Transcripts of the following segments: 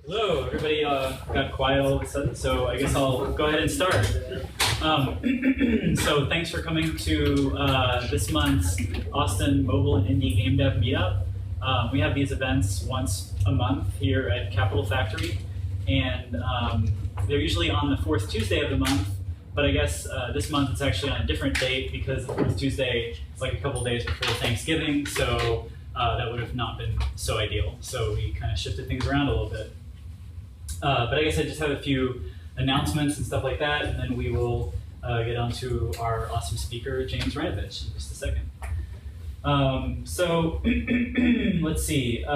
Hello, everybody got quiet all of a sudden, so I guess I'll go ahead and start. So thanks for coming to this month's Austin Mobile and Indie Game Dev Meetup. We have these events once a month here at Capital Factory, and they're usually on the fourth Tuesday of the month, but I guess this month it's actually on a different date because the fourth Tuesday is like a couple days before Thanksgiving, so that would have not been so ideal. So we kind of shifted things around a little bit. But I guess I just have a few announcements and stuff like that, and then we will get on to our awesome speaker, James Renovitch, in just a second. So let's see. So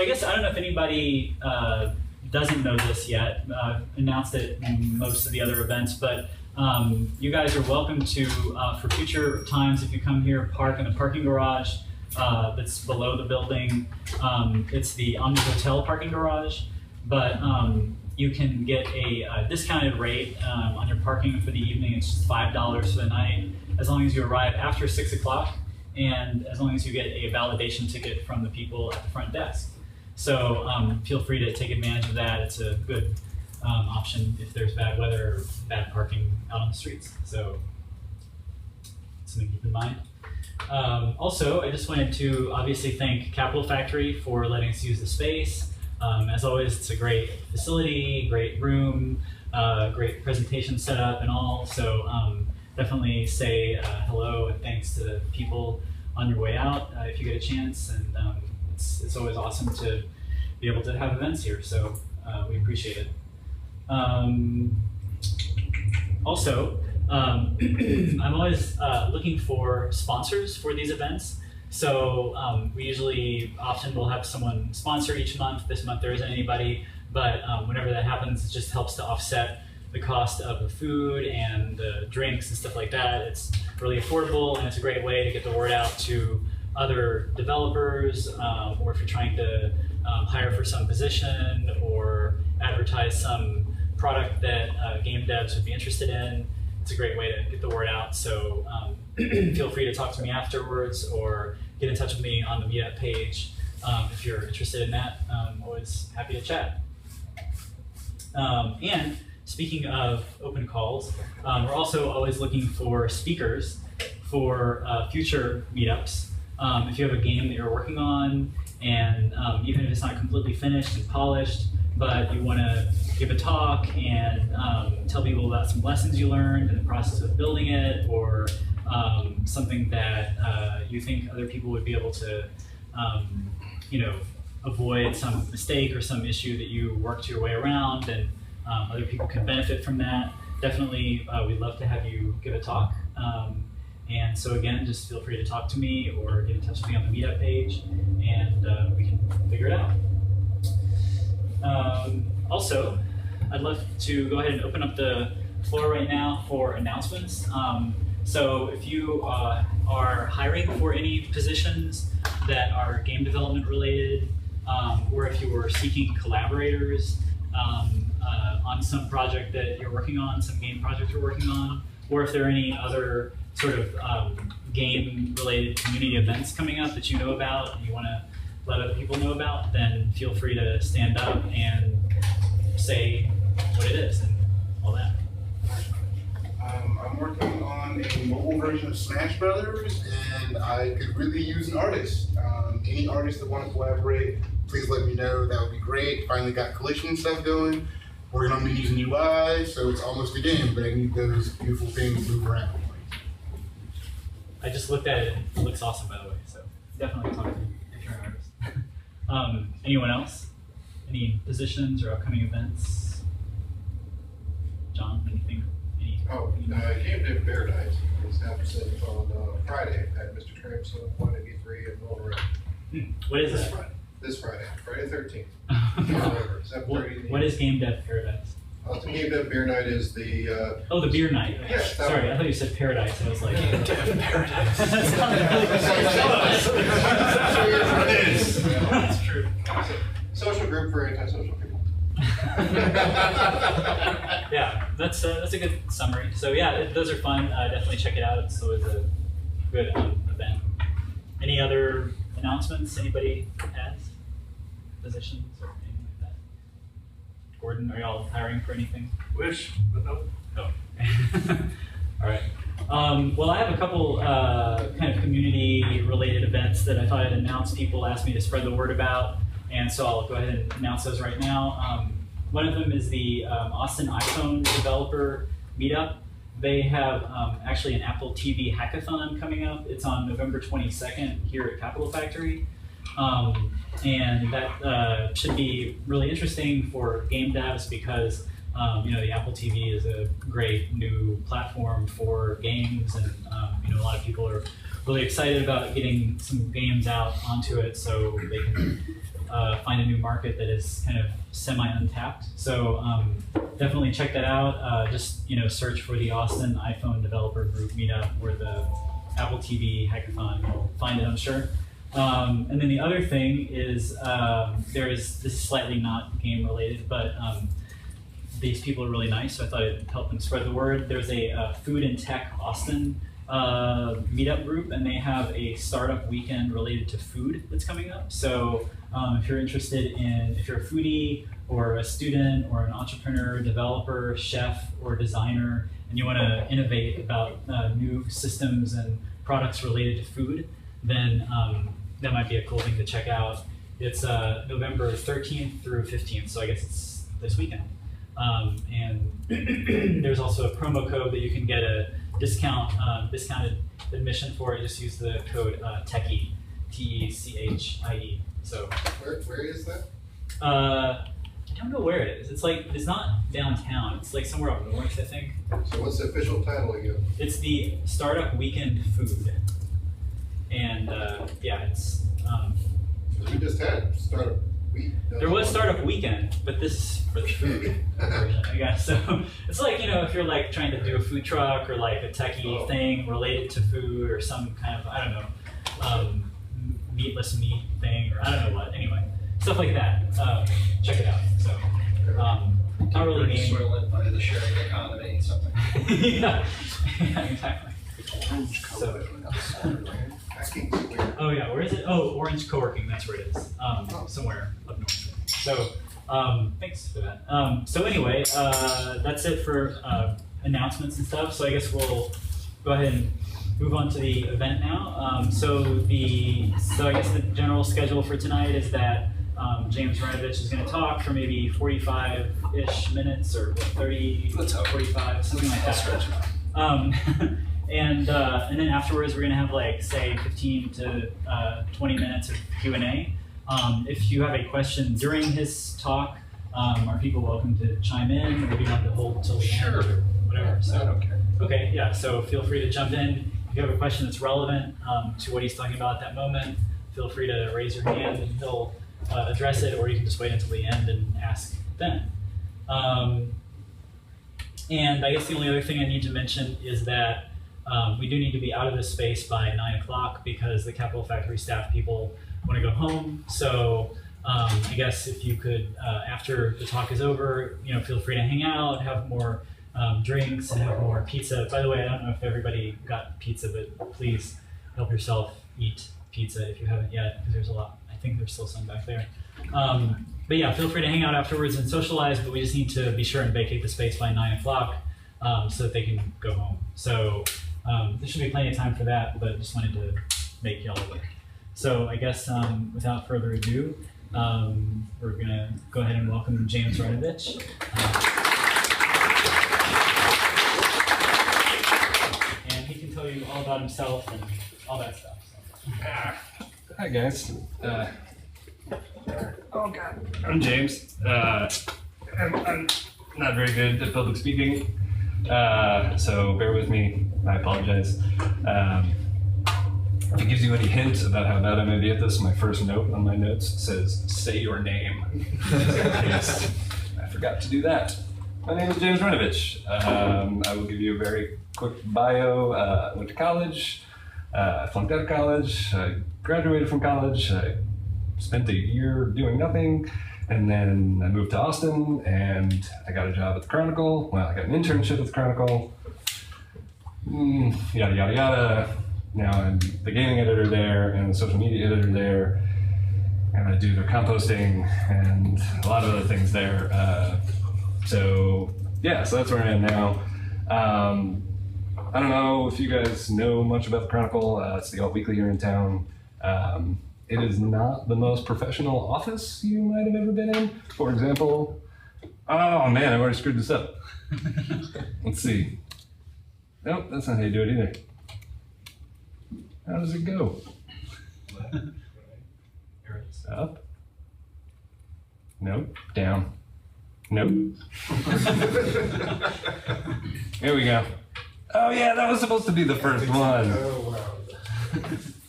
I guess I don't know if anybody doesn't know this yet. I've announced it in most of the other events, but you guys are welcome to, for future times, if you come here, park in the parking garage that's below the building. It's the Omni Hotel parking garage, but you can get a discounted rate on your parking for the evening. It's just $5 for the night, as long as you arrive after 6 o'clock, and as long as you get a validation ticket from the people at the front desk. So feel free to take advantage of that. It's a good option if there's bad weather or bad parking out on the streets. So something to keep in mind. Also, I just wanted to obviously thank Capital Factory for letting us use the space. As always, it's a great facility, great room, great presentation setup and all. So definitely say hello and thanks to the people on your way out if you get a chance. And it's always awesome to be able to have events here. So we appreciate it. Also, I'm always looking for sponsors for these events. So we often will have someone sponsor each month. This month there isn't anybody, but whenever that happens, it just helps to offset the cost of the food and the drinks and stuff like that. It's really affordable, and it's a great way to get the word out to other developers, or if you're trying to hire for some position or advertise some product that game devs would be interested in. It's a great way to get the word out. So feel free to talk to me afterwards or get in touch with me on the meetup page if you're interested in that. Always happy to chat. And speaking of open calls, we're also always looking for speakers for future meetups. If you have a game that you're working on, and even if it's not completely finished and polished, but you want to give a talk and tell people about some lessons you learned in the process of building it, or something that you think other people would be able to, avoid some mistake or some issue that you worked your way around, and other people can benefit from that. Definitely, we'd love to have you give a talk. And so again, just feel free to talk to me or get in touch with me on the meetup page, and we can figure it out. Also, I'd love to go ahead and open up the floor right now for announcements. So if you are hiring for any positions that are game development related, or if you were seeking collaborators on some project that you're working on, some game project you're working on, or if there are any other sort of game-related community events coming up that you know about and you want to let other people know about, then feel free to stand up and say what it is and all that. I'm working on a mobile version of Smash Brothers, and I could really use an artist. Any artists that want to collaborate, please let me know. That would be great. Finally got collision stuff going. Working on the using UI, so it's almost a game, but I need those beautiful things to move around. I just looked at it. It looks awesome, by the way. So definitely talk to me if you're an artist. Anyone else? Any positions or upcoming events? John, anything? Game Dev Paradise is happening on Friday at Mr. Tramp's 183 in Wolverine. What is this Friday? This Friday, Friday 13th. What is Game Dev Paradise? The Game Dev Beer Night is the... oh, the beer night. Yeah, sorry, I thought you said paradise. I was like... Game Dev Paradise. That's true. Social group for antisocial people. Yeah, that's a good summary. So yeah, those are fun. Definitely check it out. It's always a good event. Any other announcements anybody has? positions or anything like that? Gordon, are y'all hiring for anything? Wish, but no. Oh. All right. Well, I have a couple kind of community-related events that I thought I'd announce. People asked me to spread the word about, and so I'll go ahead and announce those right now. One of them is the Austin iPhone Developer Meetup. They have actually an Apple TV hackathon coming up. It's on November 22nd here at Capitol Factory. And that should be really interesting for game devs because you know, the Apple TV is a great new platform for games, and you know, a lot of people are really excited about getting some games out onto it so they can find a new market that is kind of semi-untapped. So definitely check that out. Just, you know, search for the Austin iPhone Developer Group Meetup or the Apple TV Hackathon. You'll find it, I'm sure. And then the other thing is this is slightly not game related, but these people are really nice, so I thought I'd help them spread the word. There's a Food and Tech Austin meetup group, and they have a startup weekend related to food that's coming up. So if you're interested in, if you're a foodie or a student or an entrepreneur, developer, chef, or designer, and you want to innovate about new systems and products related to food, then that might be a cool thing to check out. It's November 13th through 15th, so I guess it's this weekend. And there's also a promo code that you can get a discounted admission for it. Just use the code TECHIE, TECHIE. So Where is that? I don't know where it is. It's not downtown. It's like somewhere up north, I think. So what's the official title again? It's the Startup Weekend Food, and yeah, it's. We just had Startup Week. There was Startup Weekend, but this is for the food version, I guess. So it's like, you know, if you're like trying to do a food truck or like a techie thing related to food or some kind of, I don't know, meatless meat thing or I don't know what. Anyway, stuff like that. Check it out. So not really named. Soil it by the sharing economy, something. Yeah, exactly. So, oh yeah, where is it? Oh, Orange Co-working, that's where it is. Somewhere up north. So thanks for that. So anyway, that's it for announcements and stuff. So I guess we'll go ahead and move on to the event now. So I guess the general schedule for tonight is that James Renovitch is going to talk for maybe 45-ish minutes or 30, 45, something like that. And then afterwards, we're going to have like, say, 15 to 20 minutes of Q&A. If you have a question during his talk, are people welcome to chime in, or do you have to hold till the end or whatever? So, I don't care. Okay, yeah, so feel free to jump in. If you have a question that's relevant to what he's talking about at that moment, feel free to raise your hand and he'll address it, or you can just wait until the end and ask then. And I guess the only other thing I need to mention is that we do need to be out of this space by 9 o'clock because the Capitol Factory staff people want to go home. So I guess if you could, after the talk is over, you know, feel free to hang out, have more drinks, and have more pizza. By the way, I don't know if everybody got pizza, but please help yourself eat pizza if you haven't yet, because there's a lot. I think there's still some back there. But yeah, feel free to hang out afterwards and socialize, but we just need to be sure and vacate the space by 9 o'clock so that they can go home. So there should be plenty of time for that, but just wanted to make y'all aware. So I guess without further ado, we're gonna go ahead and welcome James Renovitch. And he can tell you all about himself and all that stuff. So. Hi guys. Oh god. I'm James. I'm not very good at public speaking, so bear with me. I apologize. If it gives you any hint about how bad I may be at this, my first note on my notes says, "Say your name." Yes, I forgot to do that. My name is James Renovitch. I will give you a very quick bio. I went to college. I flunked out of college. I graduated from college. I spent a year doing nothing, and then I moved to Austin, and I got a job at the Chronicle. Well, I got an internship at the Chronicle. Yada, yada, yada. Now I'm the gaming editor there and the social media editor there. and I do their composting and a lot of other things there. So that's where I am now. I don't know if you guys know much about the Chronicle. It's the alt weekly here in town. It is not the most professional office you might have ever been in. For example, oh man, I've already screwed this up. Let's see. Nope, that's not how you do it either. How does it go? Up? Nope. Down. Nope. Here we go. Oh yeah, that was supposed to be the first one. Oh, wow.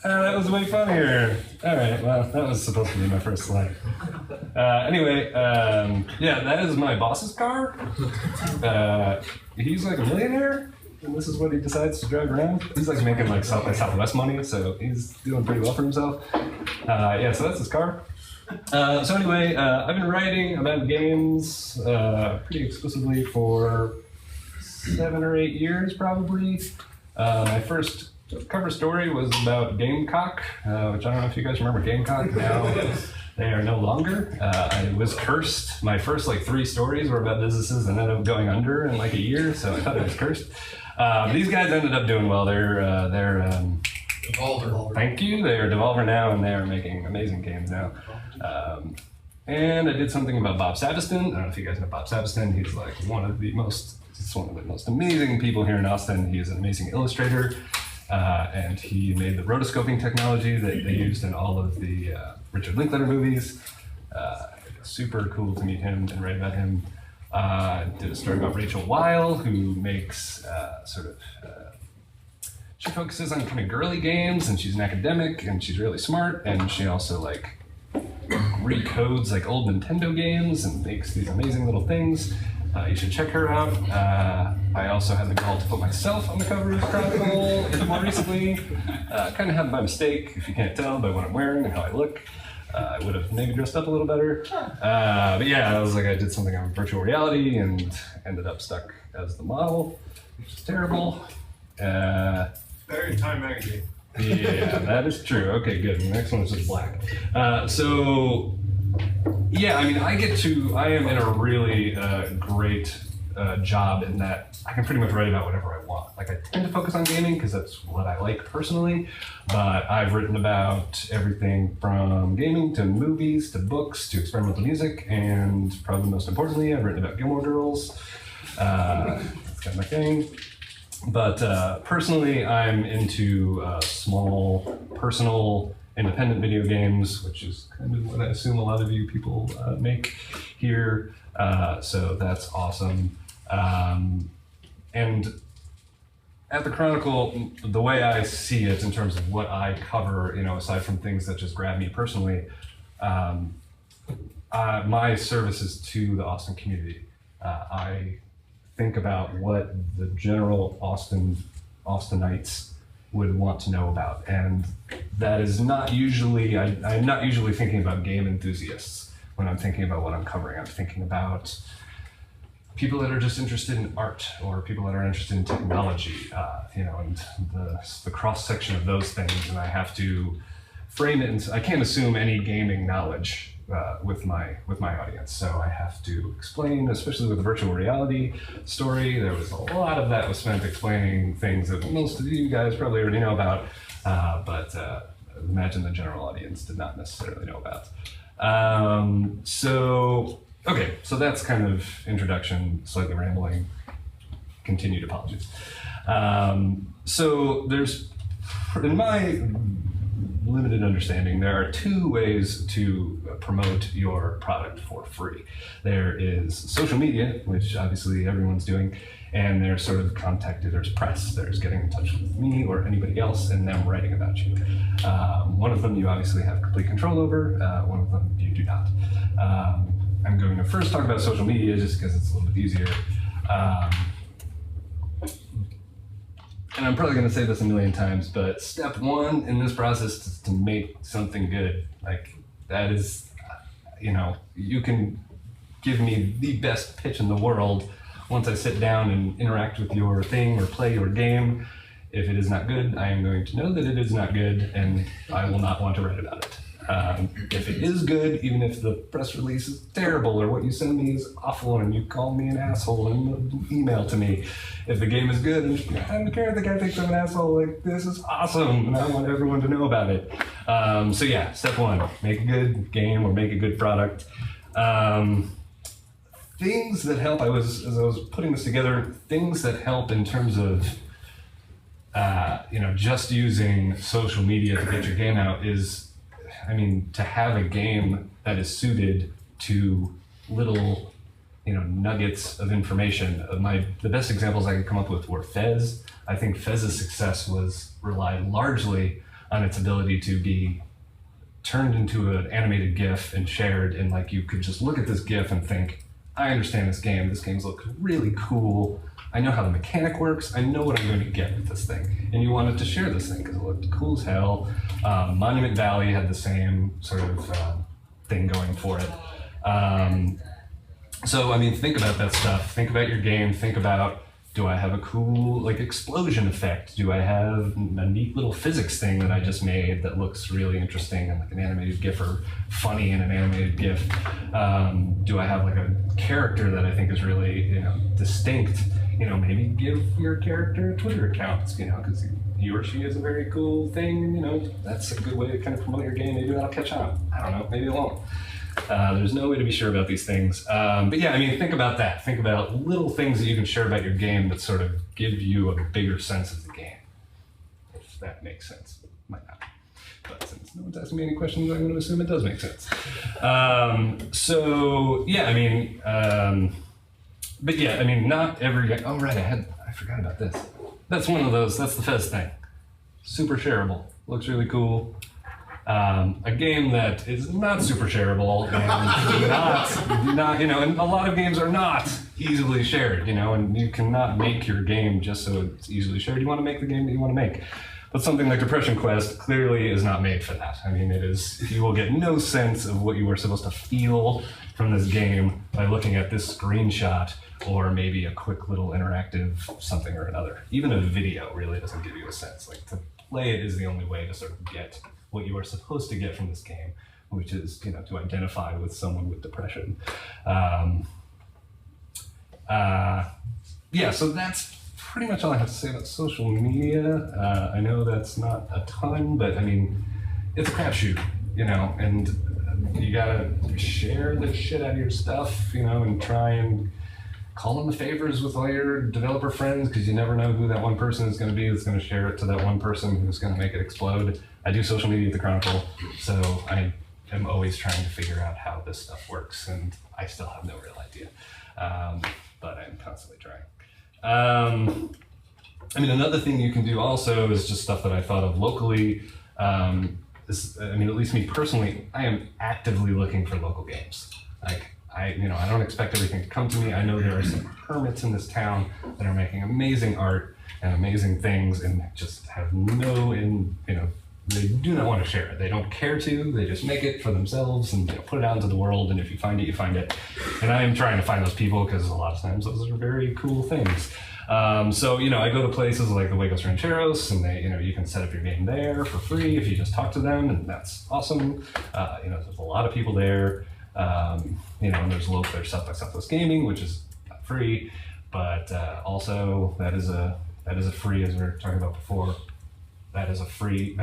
That was way funnier. All right, well, that was supposed to be my first slide. Anyway, that is my boss's car. He's like a millionaire, and this is what he decides to drive around. He's like making like South by Southwest money, so he's doing pretty well for himself. So that's his car. So anyway, I've been writing about games pretty exclusively for 7 or 8 years, probably. My first cover story was about Gamecock, which I don't know if you guys remember Gamecock. Now they are no longer. I was cursed. My first 3 stories were about businesses that ended up going under in a year, so I thought I was cursed. These guys ended up doing well. They're Devolver. Thank you. They are Devolver now, and they are making amazing games now. And I did something about Bob Sabiston. I don't know if you guys know Bob Sabiston. He's one of the most amazing people here in Austin. He is an amazing illustrator, and he made the rotoscoping technology that they used in all of the Richard Linklater movies. Super cool to meet him and write about him. Did a story about Rachel Weil, who makes she focuses on kind of girly games, and she's an academic, and she's really smart, and she also recodes old Nintendo games and makes these amazing little things. You should check her out. I also had the gall to put myself on the cover of the Chronicle more recently. Kind of happened by mistake, if you can't tell by what I'm wearing and how I look. I would have maybe dressed up a little better. But yeah, I was I did something on virtual reality and ended up stuck as the model, which is terrible. Better in Time magazine. Yeah, that is true. Okay, good. The next one is just black. I am in a really great job in that I can pretty much write about whatever I want. I tend to focus on gaming because that's what I like personally, but I've written about everything from gaming to movies to books to experimental music, and probably most importantly, I've written about Gilmore Girls. That's kind of my thing. But personally, I'm into small, personal, independent video games, which is kind of what I assume a lot of you people make here. So that's awesome. And at the Chronicle, the way I see it in terms of what I cover, aside from things that just grab me personally, my service is to the Austin community. I think about what the general Austinites would want to know about, and that is not usually, I'm not usually thinking about game enthusiasts when I'm thinking about what I'm covering. I'm thinking about people that are just interested in art, or people that are interested in technology, and the cross-section of those things, and I have to frame it, and I can't assume any gaming knowledge with my audience. So I have to explain, especially with the virtual reality story, there was a lot of that was spent explaining things that most of you guys probably already know about, but imagine the general audience did not necessarily know about. So that's kind of introduction, slightly rambling, continued apologies. So there's, in my limited understanding, there are 2 ways to promote your product for free. There is social media, which obviously everyone's doing, and there's sort of there's press, there's getting in touch with me or anybody else and them writing about you. One of them you obviously have complete control over, one of them you do not. I'm going to first talk about social media just because it's a little bit easier. And I'm probably going to say this a million times, but step 1 in this process is to make something good. That is, you can give me the best pitch in the world. Once I sit down and interact with your thing or play your game, if it is not good, I am going to know that it is not good, and I will not want to write about it. If it is good, even if the press release is terrible or what you send me is awful and you call me an asshole and email to me, if the game is good, I don't care if the guy thinks I'm an asshole, like, this is awesome, and I want everyone to know about it. So yeah, step one, make a good game or make a good product. Things that help, as I was putting this together, things that help in terms of just using social media to get your game out is, to have a game that is suited to little, nuggets of information. The best examples I could come up with were Fez. I think Fez's success relied largely on its ability to be turned into an animated GIF and shared, and like you could just look at this GIF and think, I understand this game. This game's looks really cool. I know how the mechanic works. I know what I'm going to get with this thing. And you wanted to share this thing because it looked cool as hell. Monument Valley had the same sort of thing going for it. So think about that stuff. Think about your game. Think about, do I have a cool explosion effect? Do I have a neat little physics thing that I just made that looks really interesting and like an animated GIF, or funny in an animated GIF? Do I have like a character that I think is really distinct? Maybe give your character a Twitter account, because he or she is a very cool thing. That's a good way to kind of promote your game. Maybe that'll catch on. I don't know. Maybe it won't. There's no way to be sure about these things. But yeah, think about that. Think about little things that you can share about your game that sort of give you a bigger sense of the game. If that makes sense. Might not. But since no one's asking me any questions, I'm going to assume it does make sense. But yeah, not every game. Oh, right, I forgot about this. That's one of those, that's the Fez thing. Super shareable. Looks really cool. A game that is not super shareable and and a lot of games are not easily shared, and you cannot make your game just so it's easily shared. You want to make the game that you want to make. But something like Depression Quest clearly is not made for that. You will get no sense of what you were supposed to feel from this game by looking at this screenshot or maybe a quick little interactive something or another. Even a video really doesn't give you a sense. To play it is the only way to sort of get what you are supposed to get from this game, which is, to identify with someone with depression. So that's pretty much all I have to say about social media. I know that's not a ton, but it's a crapshoot, and you gotta share the shit out of your stuff, and try and call in the favors with all your developer friends, because you never know who that one person is going to be that's going to share it to that one person who's going to make it explode. I do social media at the Chronicle, so I am always trying to figure out how this stuff works, and I still have no real idea, but I'm constantly trying. Another thing you can do also is just stuff that I thought of locally. At least me personally, I am actively looking for local games. I don't expect everything to come to me. I know there are some hermits in this town that are making amazing art and amazing things and just have they do not want to share it. They don't care to. They just make it for themselves and put it out into the world. And if you find it, you find it. And I am trying to find those people because a lot of times those are very cool things. I go to places like the Huecos Rancheros, and you can set up your game there for free if you just talk to them, and that's awesome. There's a lot of people there. And there's South by Southwest Gaming, which is not free, but also that is a free, as we were talking about before. That is a free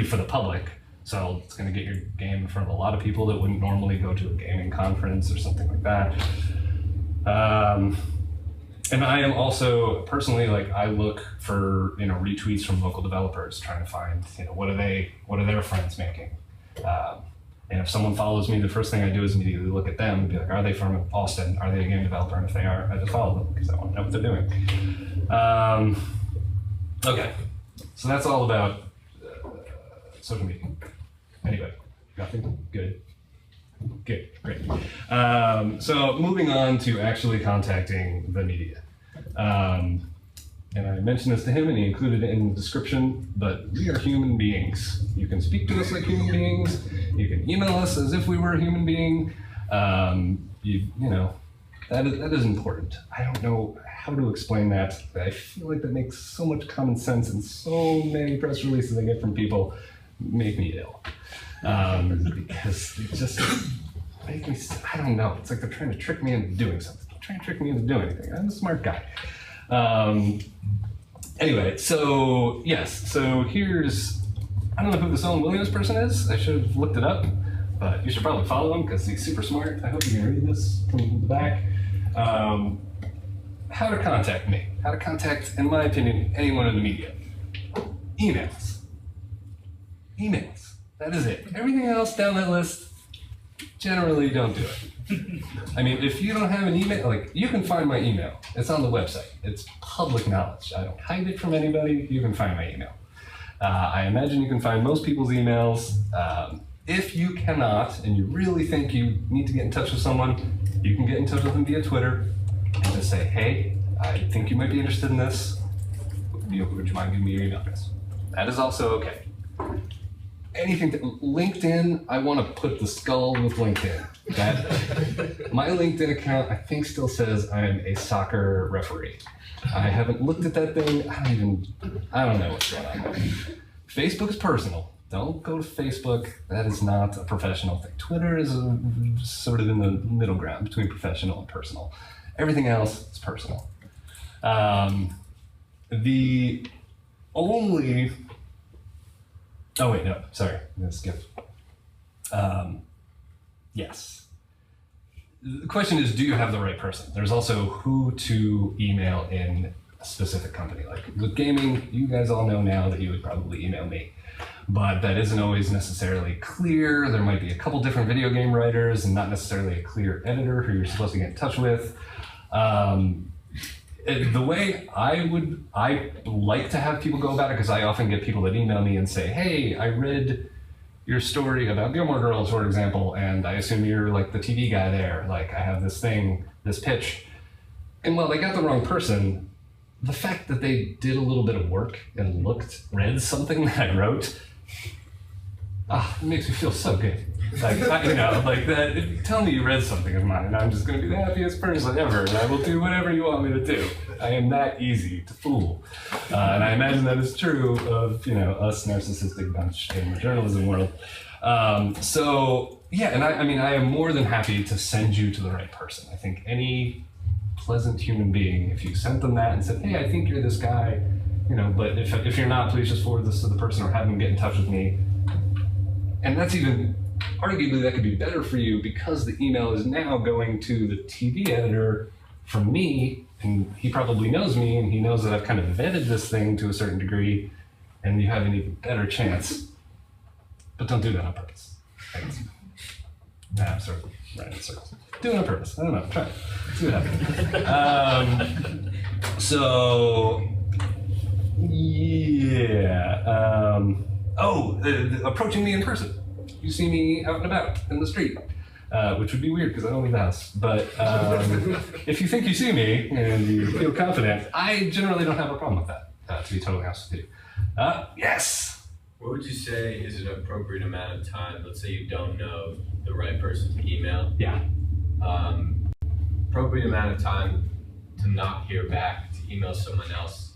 for the public. So it's going to get your game in front of a lot of people that wouldn't normally go to a gaming conference or something like that. And I am also personally I look for retweets from local developers, trying to find what are their friends making. And if someone follows me, the first thing I do is immediately look at them and be like, are they from Austin? Are they a game developer? And if they are, I just follow them because I want to know what they're doing. Okay, so that's all about social media. Anyway, nothing? Good. Good, great. So moving on to actually contacting the media. And I mentioned this to him and he included it in the description, but we are human beings. You can speak to us like human beings. You can email us as if we were a human being. That is important. I don't know how to explain that. I feel like that makes so much common sense in so many press releases I get from people, make me ill. Because it just make me, I don't know, it's like they're trying to trick me into doing something. They're trying to trick me into doing anything. I'm a smart guy. Anyway, so yes, so here's, I don't know who this Owen Williams person is. I should have looked it up, but you should probably follow him because he's super smart. I hope you can read this from the back. How to contact me. How to contact, in my opinion, anyone in the media. Emails. Emails. That is it. Everything else down that list, generally don't do it. I mean, if you don't have an email, like, you can find my email. It's on the website. It's public knowledge. I don't hide it from anybody. You can find my email. I imagine you can find most people's emails. If you cannot, and you really think you need to get in touch with someone, you can get in touch with them via Twitter and just say, hey, I think you might be interested in this. Would you mind giving me your email address? That is also okay. Anything that, LinkedIn, I want to put the skull with LinkedIn. That, my LinkedIn account, I think, still says I'm a soccer referee. I haven't looked at that thing. I don't know what's going on there. Facebook is personal. Don't go to Facebook. That is not a professional thing. Twitter is sort of in the middle ground between professional and personal. Everything else is personal. The only, oh wait, no, sorry, I'm gonna skip. Yes. The question is, do you have the right person? There's also who to email in a specific company. Like with gaming, you guys all know now that you would probably email me. But that isn't always necessarily clear. There might be a couple different video game writers and not necessarily a clear editor who you're supposed to get in touch with. The way I like to have people go about it, because I often get people that email me and say, hey, I read your story about Gilmore Girls, for example, and I assume you're like the TV guy there. Like, I have this thing, this pitch. And while they got the wrong person, the fact that they did a little bit of work and read something that I wrote, it makes me feel so good. Like, like that. Tell me you read something of mine, and I'm just going to be the happiest person ever, and I will do whatever you want me to do. I am that easy to fool, and I imagine that is true of us narcissistic bunch in the journalism world. So yeah, and I am more than happy to send you to the right person. I think any pleasant human being, if you sent them that and said, hey, I think you're this guy, but if you're not, please just forward this to the person or have them get in touch with me. And that's even, arguably that could be better for you because the email is now going to the TV editor from me, and he probably knows me and he knows that I've kind of vetted this thing to a certain degree, and you have an even better chance. But don't do that on purpose. I'm sort of running in circles. Do it on purpose. I don't know. Try it. See what happens. So, yeah. Approaching me in person. You see me out and about in the street, which would be weird because I don't leave the house. But if you think you see me and you feel confident, I generally don't have a problem with that, to be totally honest with you. Yes? What would you say is an appropriate amount of time? Let's say you don't know the right person to email. Yeah. Appropriate amount of time to not hear back, to email someone else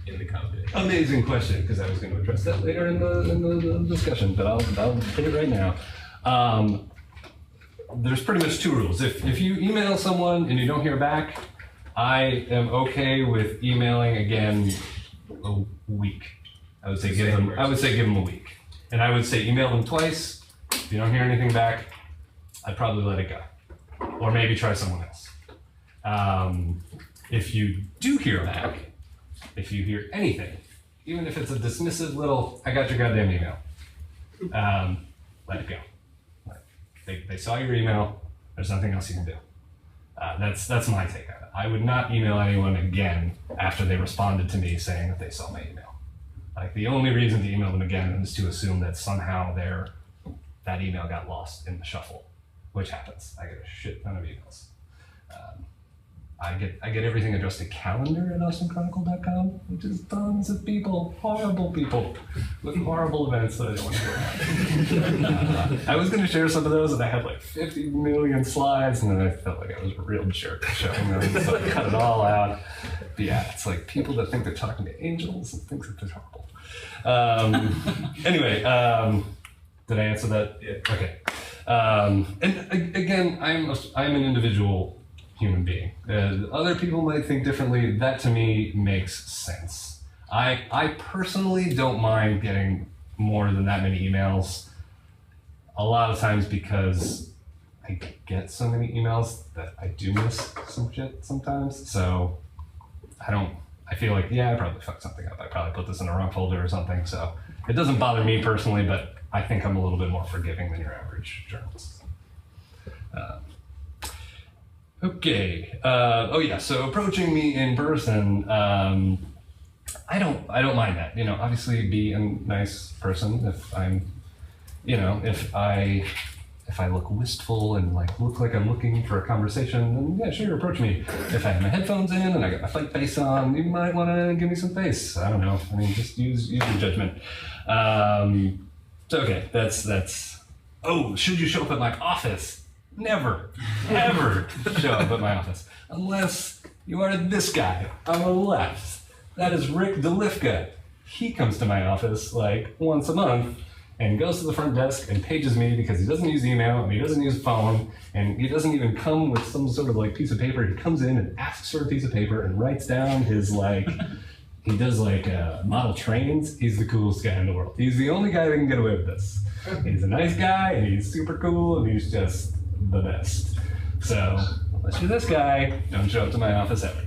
in the company. Amazing question, because I was going to address that later in the discussion, but I'll hit it right now. There's pretty much two rules. If you email someone and you don't hear back, I am okay with emailing again a week. I would say give them a week, and I would say email them twice. If you don't hear anything back, I'd probably let it go, or maybe try someone else. If you do hear back, if you hear anything, even if it's a dismissive little, I got your goddamn email, let it go. They saw your email, there's nothing else you can do. That's my take on it. I would not email anyone again after they responded to me saying that they saw my email. Like, the only reason to email them again is to assume that somehow that email got lost in the shuffle, which happens. I get a shit ton of emails. I get everything addressed to calendar@austinChronicle.com, which is tons of people, horrible people, with horrible events that I don't want to go on. I was going to share some of those, and I had like 50 million slides, and then I felt like I was a real jerk showing them, so I cut it all out. Yeah, it's like people that think they're talking to angels and think that they're horrible. Anyway, did I answer that? Yeah. Okay. Again, I'm an individual human being. Other people might think differently. That to me makes sense. I personally don't mind getting more than that many emails. A lot of times because I get so many emails that I do miss some shit sometimes. So I feel like, yeah, I probably fucked something up. I probably put this in the wrong folder or something. So it doesn't bother me personally, but I think I'm a little bit more forgiving than your average journalist. Okay. Oh yeah. So approaching me in person, I don't mind that. Obviously, be a nice person. If I look wistful and look like I'm looking for a conversation, then yeah, sure, approach me. If I have my headphones in and I got my fight face on, you might want to give me some face. I don't know. I mean, just use your judgment. So okay, that's. Oh, should you show up at my office? Never, ever show up at my office unless you are this guy on the left. That is Rick DeLifka. He comes to my office once a month and goes to the front desk and pages me because he doesn't use email and he doesn't use phone and he doesn't even come with some sort of piece of paper. He comes in and asks for a piece of paper and writes down his he does model trains. He's the coolest guy in the world. He's the only guy that can get away with this. He's a nice guy and he's super cool and he's just the best. So unless you're this guy, don't show up to my office ever.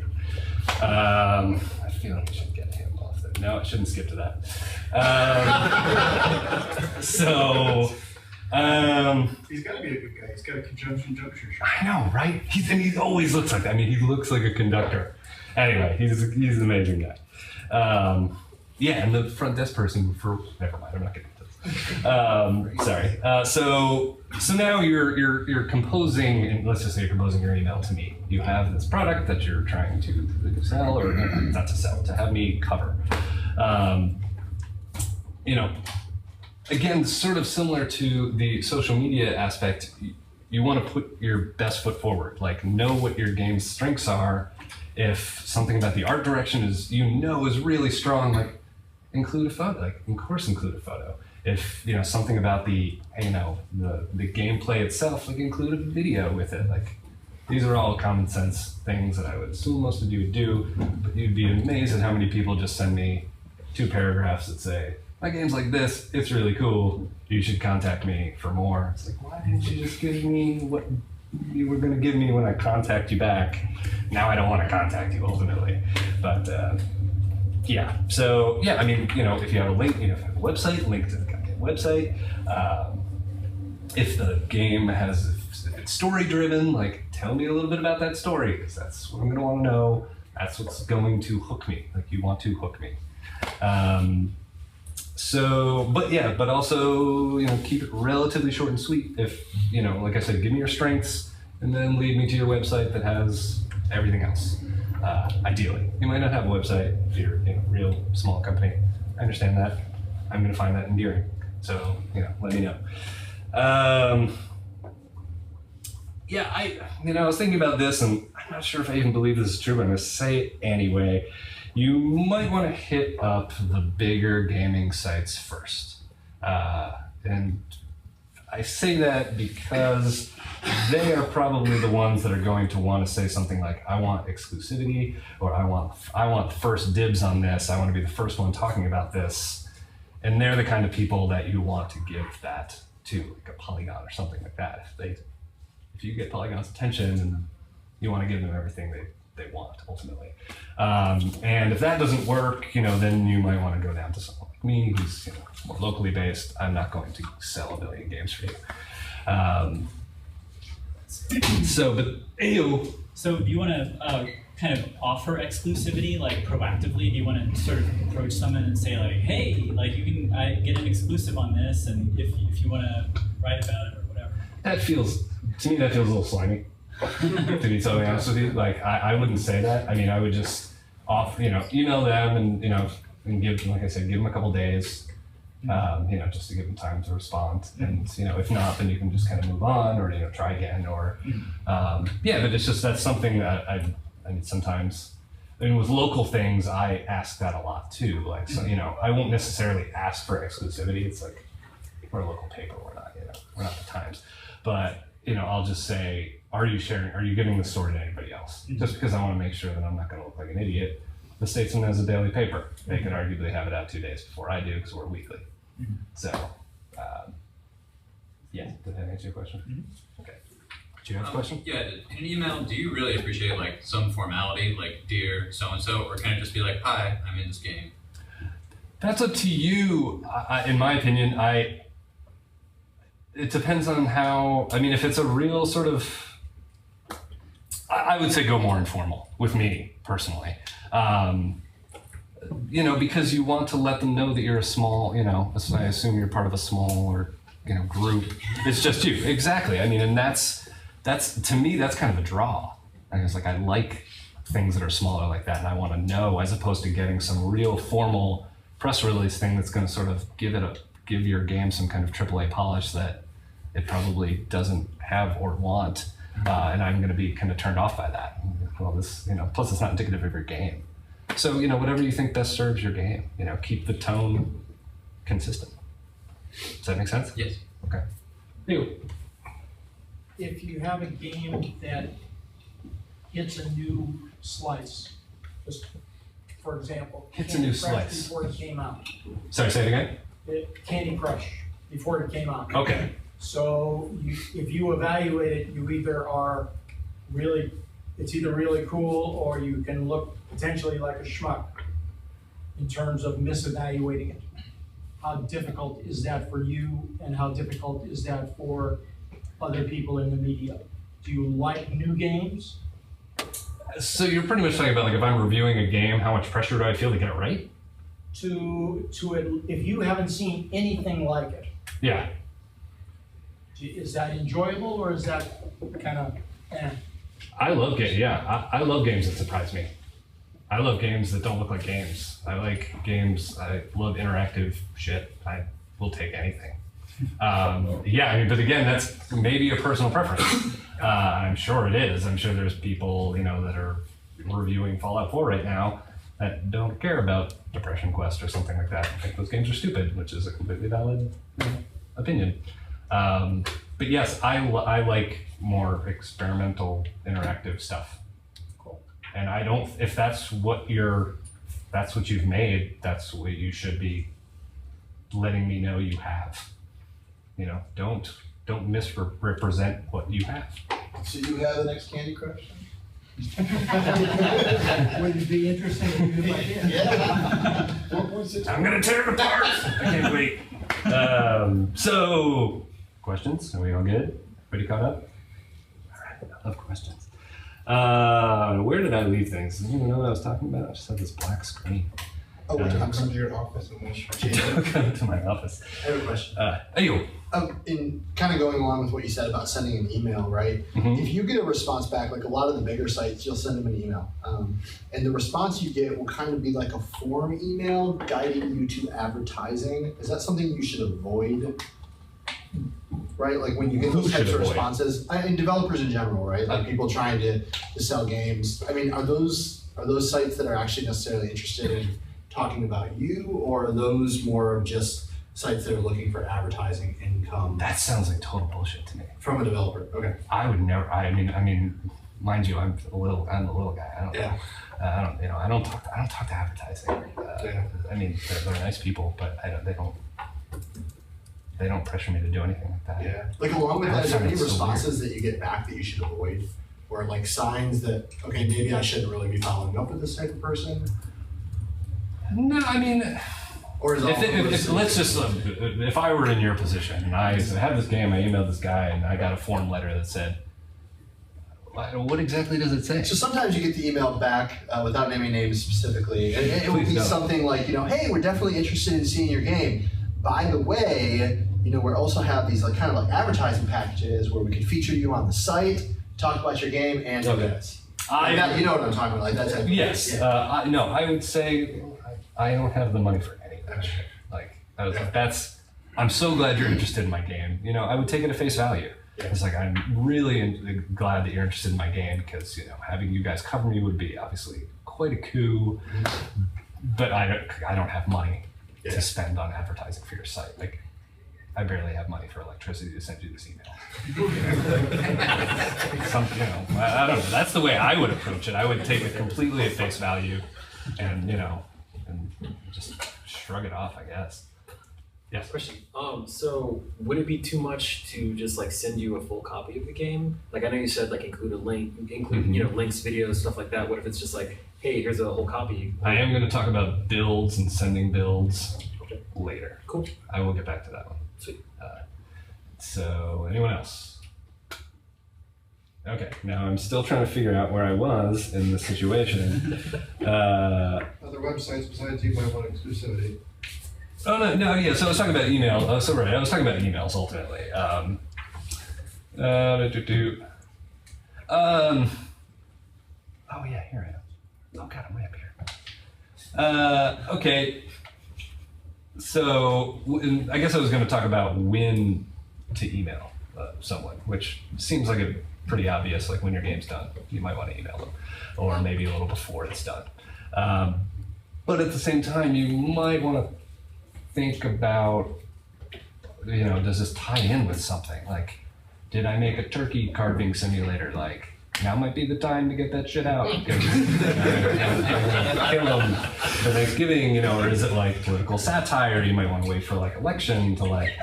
I feel like we should get him off there. No, I shouldn't skip to that. He's got to be a good guy. He's got a conjunction juncture shirt. I know, right? He always looks like that. I mean, he looks like a conductor. Anyway, he's an amazing guy. Yeah, and the front desk person never mind. I'm not getting into this. Sorry. So now you're composing, and let's just say you're composing your email to me. You have this product that you're trying to sell, or not to sell, to have me cover. Again, sort of similar to the social media aspect, you want to put your best foot forward. Know what your game's strengths are. If something about the art direction is really strong, include a photo. Of course, include a photo. If something about the gameplay itself, include a video with it. These are all common sense things that I would assume most of you would do, but you'd be amazed at how many people just send me 2 paragraphs that say, my game's like this, it's really cool, you should contact me for more. It's why didn't you just give me what you were going to give me when I contact you back? Now I don't want to contact you ultimately. But yeah, so yeah, I mean, if you have a link, if you have a website, link to the goddamn website. If the game if it's story driven, tell me a little bit about that story, because that's what I'm going to want to know. That's what's going to hook me. You want to hook me. But also, keep it relatively short and sweet. If, like I said, give me your strengths and then lead me to your website that has everything else. Ideally, you might not have a website if you're a real small company. I understand that. I'm going to find that endearing. So, let me know. Yeah, I was thinking about this, and I'm not sure if I even believe this is true, but I'm going to say it anyway. You might want to hit up the bigger gaming sites first. And I say that because they are probably the ones that are going to want to say something like, I want exclusivity, or I want first dibs on this, I want to be the first one talking about this. And they're the kind of people that you want to give that to, a Polygon or something like that. If you get Polygon's attention, and you want to give them everything they want, ultimately. And if that doesn't work, then you might want to go down to someone like me, who's more locally based. I'm not going to sell 1 million games for you. So do you want to kind of offer exclusivity, proactively? Do you want to sort of approach someone and say hey, you can get an exclusive on this, and if you want to write about it or whatever? To me, that feels a little slimy. To be totally honest with you, I wouldn't say that. I mean, I would just email them and give, like I said, give them a couple days, just to give them time to respond. And if not, then you can just kind of move on, or try again, or but it's just, that's something that I mean, sometimes And with local things, I ask that a lot too. Like, so, you know, I won't necessarily ask for exclusivity. It's like, we're a local paper, we're not, you know, we're not the Times. But, you know, I'll just say, are you giving this story to anybody else? Just because I want to make sure that I'm not going to look like an idiot. The Statesman has a daily paper. They could arguably have it out 2 days before I do because we're weekly. So, yeah, did that answer your question? Okay. Do you have a question? Yeah, in an email, do you really appreciate like some formality, like dear so-and-so, or can it just be like, hi, I'm in this game? That's up to you. In my opinion, it depends on how, I mean, if it's a real sort of, I would say go more informal with me personally. You know, because you want to let them know that you're a small, you know, I assume you're part of a smaller, you know, group. It's just you. Exactly. I mean, and that's, to me, that's kind of a draw. I guess, like, I like things that are smaller like that, and I want to know, as opposed to getting some real formal press release thing that's going to sort of give your game some kind of AAA polish that it probably doesn't have or want, and I'm going to be kind of turned off by that. Well, this, you know, plus it's not indicative of your game. So, you know, whatever you think best serves your game, you know, keep the tone consistent. Does that make sense? Yes. Okay. You. If you have a game that hits a new slice, just for example, Hits a new Candy Crush slice. before it came out. Sorry, say it again? Candy Crush before it came out. Okay. So if you evaluate it, you either are really, it's either really cool or you can look potentially like a schmuck in terms of misevaluating it. How difficult is that for you, and how difficult is that for other people in the media? Do you like new games? So you're pretty much talking about, like, if I'm reviewing a game, how much pressure do I feel to get it right? If you haven't seen anything like it, Yeah. is that enjoyable or is that kind of I love games. Yeah, I love games that surprise me. I love games that don't look like games. I like games. I love interactive shit. I will take anything. Yeah, I mean, but again, that's maybe a personal preference. I'm sure it is. I'm sure there's people, you know, that are reviewing Fallout 4 right now that don't care about Depression Quest or something like that. I think those games are stupid, which is a completely valid, you know, opinion. But yes, I like more experimental, interactive stuff. Cool. And I don't, if that's what you've made, that's what you should be letting me know you have. You know, don't misrepresent what you have. So you have the next Candy Crush? Would it be interesting if you like it? Yeah. I'm gonna tear it apart. I can't wait. So, questions? Are we all good? Everybody caught up? All right, I love questions. Where did I leave things? Does anyone know what I was talking about? I just had this black screen. Oh, we're talking come to your office and we'll Don't come to my office. I have a question. Ayo. In kind of going along with what you said about sending an email, right? Mhm. If you get a response back, like a lot of the bigger sites, you'll send them an email. And the response you get will kind of be like a form email guiding you to advertising. Is that something you should avoid? Right? Like when you get those Who types should of avoid? responses, and developers in general, right? Like people trying to sell games. I mean, are those sites that are actually necessarily interested in talking about you, or are those more of just sites that are looking for advertising income That sounds like total bullshit to me. from a developer? Okay. I would never. I mean, mind you, I'm the little guy. I don't. Yeah. I don't talk to advertising. Yeah. I mean, they're nice people, but they don't pressure me to do anything like that. Yeah. Like along with that, is there any That's so responses that you get back that you should avoid? Or like signs that, okay, maybe I shouldn't really be following up with this type of person? No, I mean, Or is it all if I were in your position and I had this game, I emailed this guy and I got a form letter that said, what exactly does it say? So sometimes you get the email back without naming names specifically, and it would Please be don't. something like, hey, we're definitely interested in seeing your game. By the way, we also have these like kind of like advertising packages where we could feature you on the site, talk about your game, and do Okay. this. Like that, you know what I'm talking about, like that type of Yes. thing. Yeah. I would say I don't have the money for any of that shit. Like, I'm so glad you're interested in my game. I would take it at face value. Yeah. It's like, I'm really glad that you're interested in my game because, having you guys cover me would be obviously quite a coup, but I don't have money to spend on advertising for your site. Like, I barely have money for electricity to send you this email. I don't know. That's the way I would approach it. I would take it completely at face value, and and just shrug it off, I guess. Yes. Question. So would it be too much to just like send you a full copy of the game? Like, I know you said like include a link, links, videos, stuff like that. What if it's just like, hey, here's a whole copy? I am going to talk about builds and sending builds later. Cool. I will get back to that one. Sweet. So, anyone else? Okay, now I'm still trying to figure out where I was in the situation. Other websites besides you might want exclusivity. Oh, no, yeah, so I was talking about email. I was talking about emails ultimately. Oh, yeah, here I am. Oh, God, I'm way up here. Okay. So, I guess I was going to talk about when to email someone, which seems like a pretty obvious, like when your game's done, you might want to email them, or maybe a little before it's done. But at the same time, you might want to think about, does this tie in with something? Like, did I make a turkey carving simulator? Like, now might be the time to get that shit out. Kill them for Thanksgiving, or is it like political satire? You might want to wait for like election to like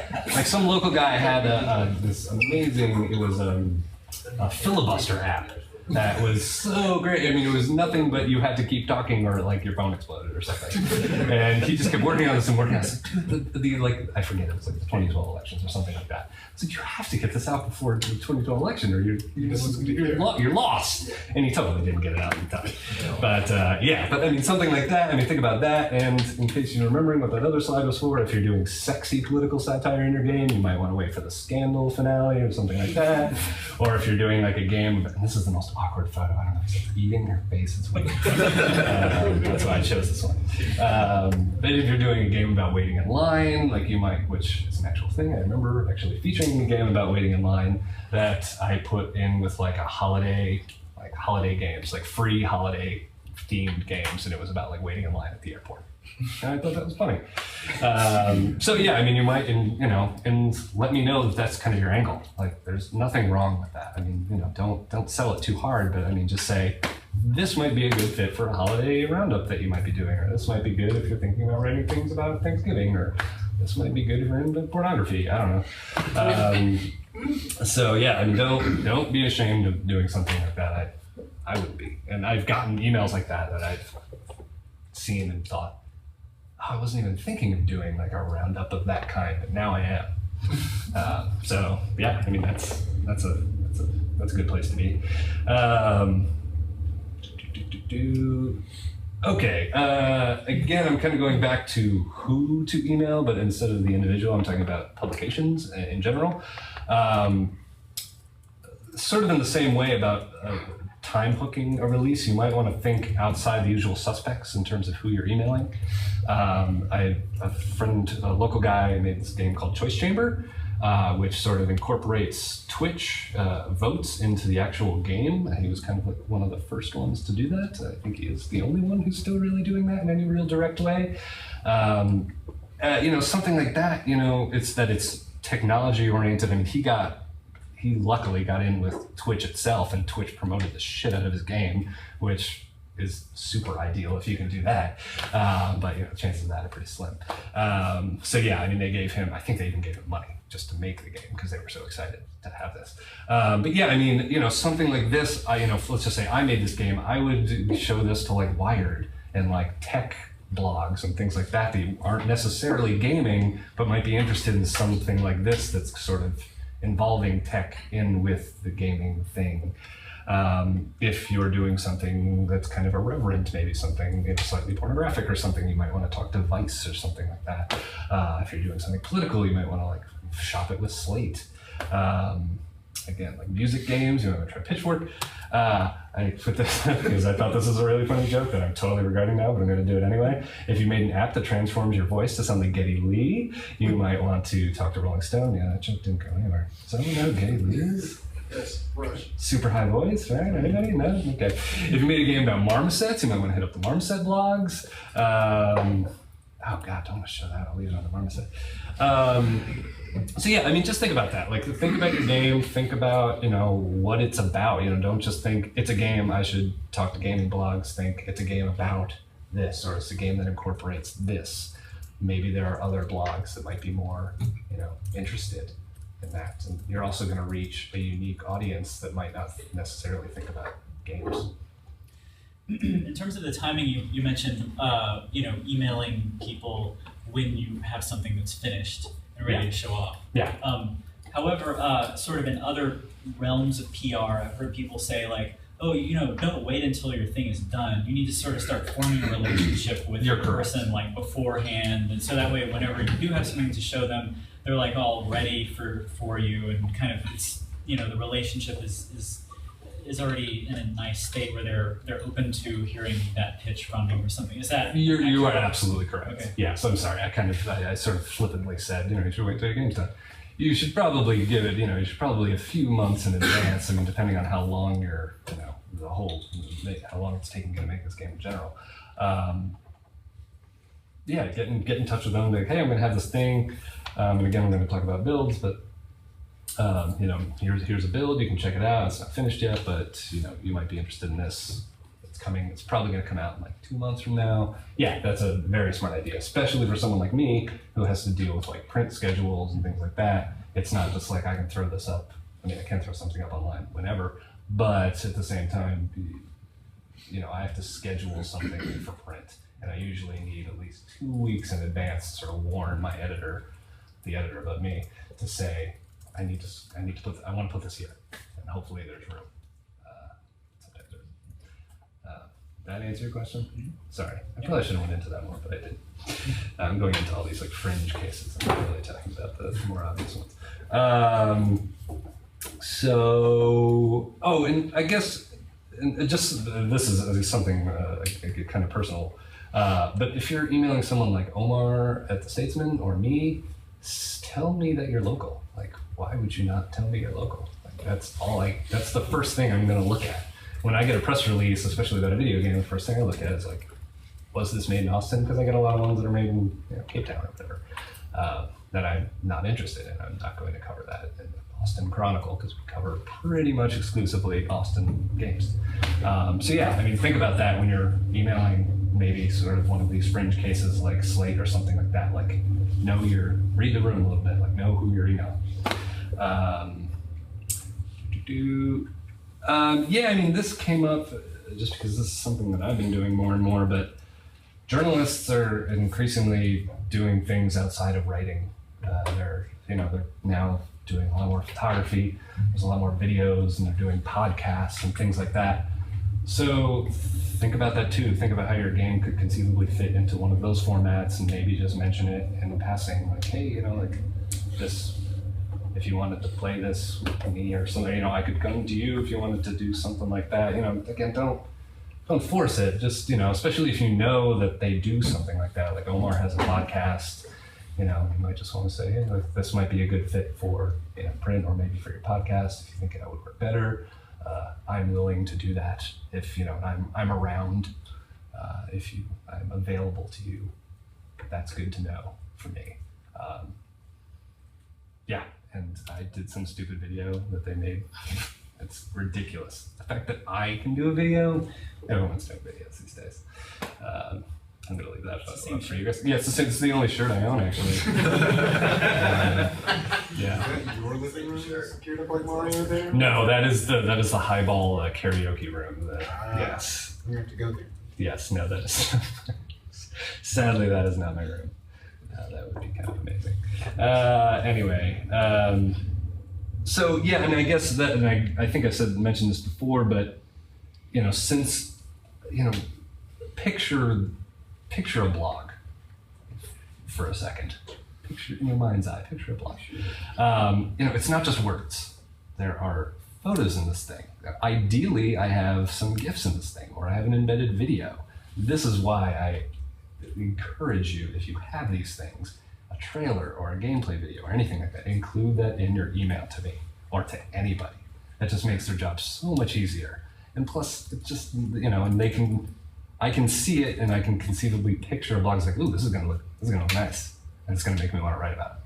some local guy had this amazing, it was a filibuster app that was so great. I mean, it was nothing but you had to keep talking or like your phone exploded or something. And he just kept working on this and working on this. Dude, I forget, it was like the 2012 elections or something like that. It's like, you have to get this out before the 2012 election or you're lost. And he totally didn't get it out in time. But but I mean, something like that. I mean, think about that. And in case you're remembering what that other slide was for, if you're doing sexy political satire in your game, you might want to wait for the scandal finale or something like that. Or if you're doing like a game, and this is the most awkward photo. I don't know if it's like eating your face. It's weird. That's why I chose this one. But if you're doing a game about waiting in line, like you might, which is an actual thing. I remember actually featuring a game about waiting in line that I put in with like holiday games, like free holiday themed games, and it was about like waiting in line at the airport. And I thought that was funny. So yeah, I mean, you might, and let me know that that's kind of your angle. Like, there's nothing wrong with that. I mean, don't sell it too hard, but I mean, just say, this might be a good fit for a holiday roundup that you might be doing, or this might be good if you're thinking about writing things about Thanksgiving, or this might be good if you're into pornography. I don't know. So yeah, I mean, don't be ashamed of doing something like that. I would be, and I've gotten emails like that I've seen and thought, I wasn't even thinking of doing like a roundup of that kind, but now I am. So yeah, I mean, that's a good place to be. Okay, again, I'm kind of going back to who to email, but instead of the individual, I'm talking about publications in general. Sort of in the same way about time hooking a release, you might want to think outside the usual suspects in terms of who you're emailing. I have a local guy made this game called Choice Chamber, which sort of incorporates Twitch votes into the actual game. He was kind of like one of the first ones to do that. I think he is the only one who's still really doing that in any real direct way. Something like that, it's technology oriented. I mean, he luckily got in with Twitch itself, and Twitch promoted the shit out of his game, which is super ideal if you can do that. But chances of that are pretty slim. So yeah, I mean, I think they even gave him money just to make the game because they were so excited to have this. But yeah, I mean, something like this, let's just say I made this game, I would show this to like Wired and like tech blogs and things like that aren't necessarily gaming, but might be interested in something like this that's sort of involving tech in with the gaming thing. If you're doing something that's kind of irreverent, maybe something slightly pornographic or something, you might want to talk to Vice or something like that. If you're doing something political, you might want to like shop it with Slate. Again, like music games, you want to try Pitchfork. I put this because I thought this was a really funny joke that I'm totally regretting now, but I'm going to do it anyway. If you made an app that transforms your voice to sound like Geddy Lee, you might want to talk to Rolling Stone. Yeah, that joke didn't go anywhere. So, Geddy Lee is? Yes, Rush. Super high voice, right? Anybody? No? Okay. If you made a game about marmosets, you might want to hit up the marmoset blogs. Oh God, don't want to show that. I'll leave it on the marmoset. So yeah, I mean, just think about that. Like, think about your game. Think about, what it's about. Don't just think it's a game. I should talk to gaming blogs. Think it's a game about this, or it's a game that incorporates this. Maybe there are other blogs that might be more, interested in that. And you're also going to reach a unique audience that might not necessarily think about games. In terms of the timing, you mentioned, emailing people when you have something that's finished and ready to show off. Yeah. However, sort of in other realms of PR, I've heard people say like, oh, don't wait until your thing is done. You need to sort of start forming a relationship with your person like beforehand, and so that way, whenever you do have something to show them, they're like all ready for you, and kind of it's the relationship is already in a nice state where they're open to hearing that pitch from you or something. Is that you are absolutely correct. Okay. Yeah. So I'm sorry. I sort of flippantly said you should wait till your game's done. You should probably give it, you should probably a few months in advance. I mean, depending on how long how long it's taking you to make this game in general. Get in touch with them. Like, hey, I'm going to have this thing, and again, we're going to talk about builds, but here's a build. You can check it out. It's not finished yet, but you might be interested in this. It's coming. It's probably going to come out in like 2 months from now. Yeah, that's a very smart idea, especially for someone like me who has to deal with like print schedules and things like that. It's not just like I can throw this up. I mean, I can throw something up online whenever, but at the same time, I have to schedule something for print, and I usually need at least 2 weeks in advance to sort of warn my editor, the editor above me, to say I want to put this here, and hopefully there's room. Sometimes there isn't. That answer your question? Mm-hmm. Sorry, I probably should have went into that more, but I didn't. I'm going into all these like fringe cases. I'm not really talking about the more obvious ones. And I guess this is something kind of personal. But if you're emailing someone like Omar at the Statesman or me, tell me that you're local. Like, why would you not tell me you're local? Like, that's the first thing I'm going to look at. When I get a press release, especially about a video game, the first thing I look at is like, was this made in Austin? Because I get a lot of ones that are made in Cape Town or whatever that I'm not interested in. I'm not going to cover that in the Austin Chronicle because we cover pretty much exclusively Austin games. Think about that when you're emailing maybe sort of one of these fringe cases like Slate or something like that. Like, read the room a little bit. Like, know who you're emailing. This came up just because this is something that I've been doing more and more, but journalists are increasingly doing things outside of writing. They're now doing a lot more photography. There's a lot more videos, and they're doing podcasts and things like that. So think about that too. Think about how your game could conceivably fit into one of those formats, and maybe just mention it in passing, like, hey, this. If you wanted to play this with me or something, I could come to you if you wanted to do something like that. Again, don't force it. Just, especially if you know that they do something like that. Like Omar has a podcast, you might just want to say, hey, this might be a good fit for print or maybe for your podcast. If you think that would work better, I'm willing to do that. If, I'm around, I'm available to you, that's good to know for me. And I did some stupid video that they made. It's ridiculous. The fact that I can do a video, everyone's doing videos these days. I'm gonna leave that up for you guys. Yeah, it's the only shirt I own, actually. Yeah. Is that your living room secured up like Mario there? No, that is the highball karaoke room. Yes. You have to go there. Yes, no, that is. Sadly, that is not my room. That would be kind of amazing. I guess that, and I think I mentioned this before, but since picture a blog for a second. Picture in your mind's eye. Picture a blog. It's not just words. There are photos in this thing. Ideally, I have some GIFs in this thing, or I have an embedded video. This is why I encourage you, if you have these things, a trailer or a gameplay video or anything like that, include that in your email to me or to anybody. That just makes their job so much easier. And plus, it just, and I can see it and I can conceivably picture blogs like, ooh, this is gonna look nice. And it's gonna make me want to write about it.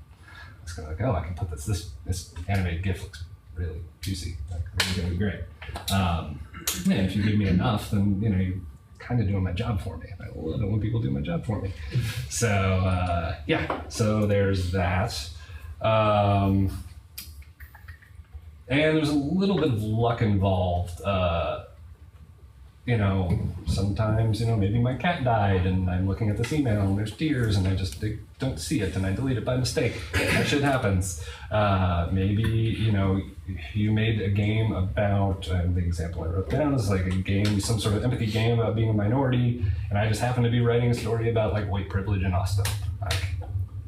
It's gonna like, oh, I can put this animated GIF looks really juicy, like really gonna be great. And if you give me enough, then you're kind of doing my job for me. I love it when people do my job for me. So so there's that. And there's a little bit of luck involved. Sometimes, maybe my cat died and I'm looking at this email and there's tears and they don't see it and I delete it by mistake. That shit happens. Maybe, you made a game about, the example I wrote down is like a game, some sort of empathy game about being a minority, and I just happen to be writing a story about like white privilege in Austin.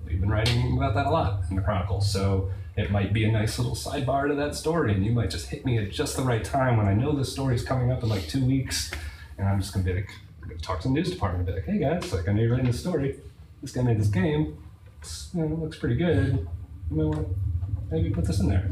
We've been writing about that a lot in the Chronicles, so it might be a nice little sidebar to that story, and you might just hit me at just the right time when I know this story's coming up in like 2 weeks, and I'm just gonna be like, talk to the news department and be like, hey guys, like I know you're writing this story. This guy made this game. It looks pretty good. You might want to maybe put this in there.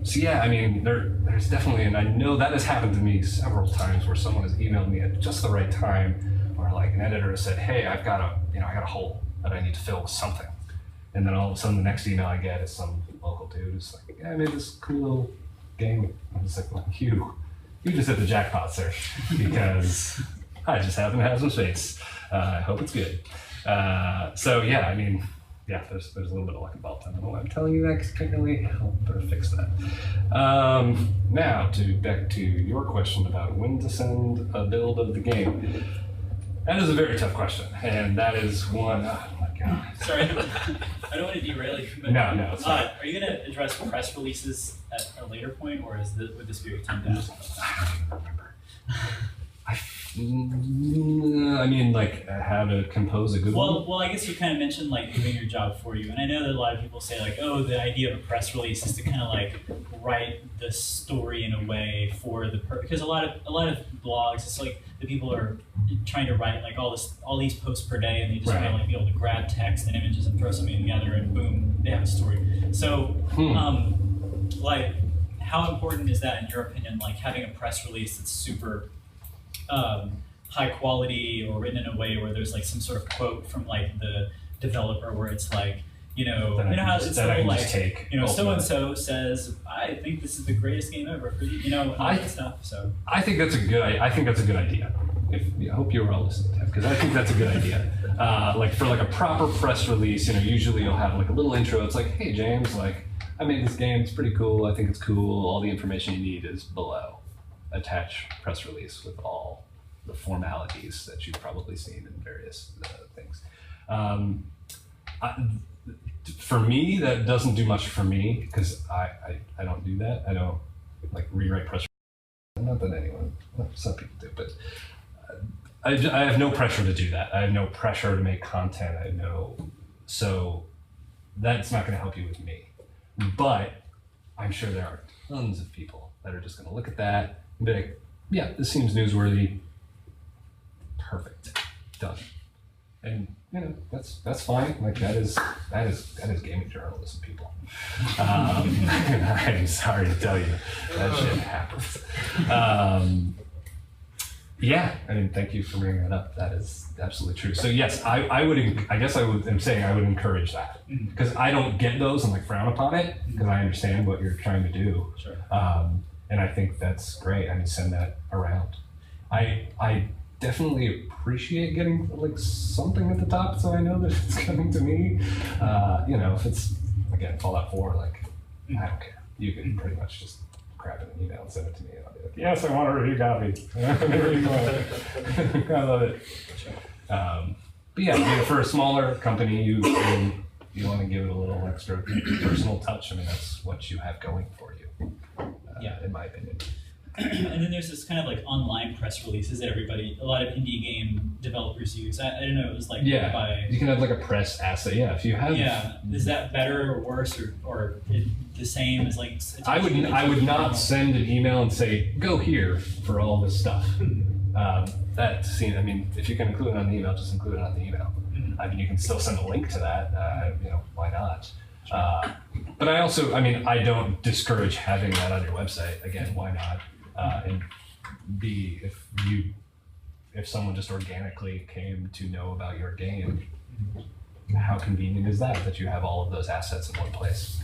There's definitely, and I know that has happened to me several times where someone has emailed me at just the right time, or like an editor has said, hey, I got a hole that I need to fill with something. And then all of a sudden the next email I get is some local dude who's like, yeah, I made this cool little game. I'm just like, well, you just hit the jackpot, sir, because I just happen to have some space. I hope it's good. There's a little bit of luck involved. I don't know why I'm telling you that, because I can't really help or fix that. Now, back to your question about when to send a build of the game. That is a very tough question, and that is one, oh my God. Sorry, I don't want to derail you, but no, it's fine. Are you going to address press releases at a later point, or would this be a time to ask? I don't even remember. How to compose a good one? Well, I guess you kind of mentioned like doing your job for you, and I know that a lot of people say like, oh, the idea of a press release is to kind of like write the story in a way for because a lot of blogs, it's like the people are trying to write like all these posts per day, and they just want to like be able to grab text and images and throw something together, and boom, they have a story. So, like, how important is that in your opinion? Like having a press release that's super high quality or written in a way where there's like some sort of quote from like the developer where it's like, how it's so and so says, I think this is the greatest game ever for you, and all that stuff. So I think that's a good idea. I hope you were all listening to because I think that's a good idea. Like for like a proper press release, usually you'll have like a little intro. It's like, hey James, like I made this game. It's pretty cool. I think it's cool. All the information you need is below. Attach press release with all the formalities that you've probably seen in various things. For me, that doesn't do much for me because I don't do that. I don't like rewrite press releases. Not that anyone, some people do, but I have no pressure to do that. I have no pressure to make content. So that's not going to help you with me. But I'm sure there are tons of people that are just going to look at that and be like, yeah, this seems newsworthy. Perfect. Done. And that's fine. Like that is gaming journalism, people. I'm sorry to tell you that shit happens. Thank you for bringing that up. That is absolutely true. So yes, I'm saying I would encourage that because I don't get those and like frown upon it because I understand what you're trying to do. Sure. And I think that's great. Send that around. I definitely appreciate getting like something at the top so I know that it's coming to me. If it's again Fallout 4, like I don't care. You can pretty much just grab an email and send it to me and I'll be like, yes, I want a review copy. I love it. But for a smaller company, you want to give it a little extra personal touch. That's what you have going for you. In my opinion. And then there's this kind of like online press releases that a lot of indie game developers use. I don't know, it was like you can have like a press asset. Yeah, if you have. Yeah, is that better or worse or the same as like? I would not send an email and say go here for all this stuff. If you can include it on the email, just include it on the email. You can still send a link to that. Why not? But I also, I mean, I don't discourage having that on your website. Again, why not? And B, if someone just organically came to know about your game, how convenient is that you have all of those assets in one place?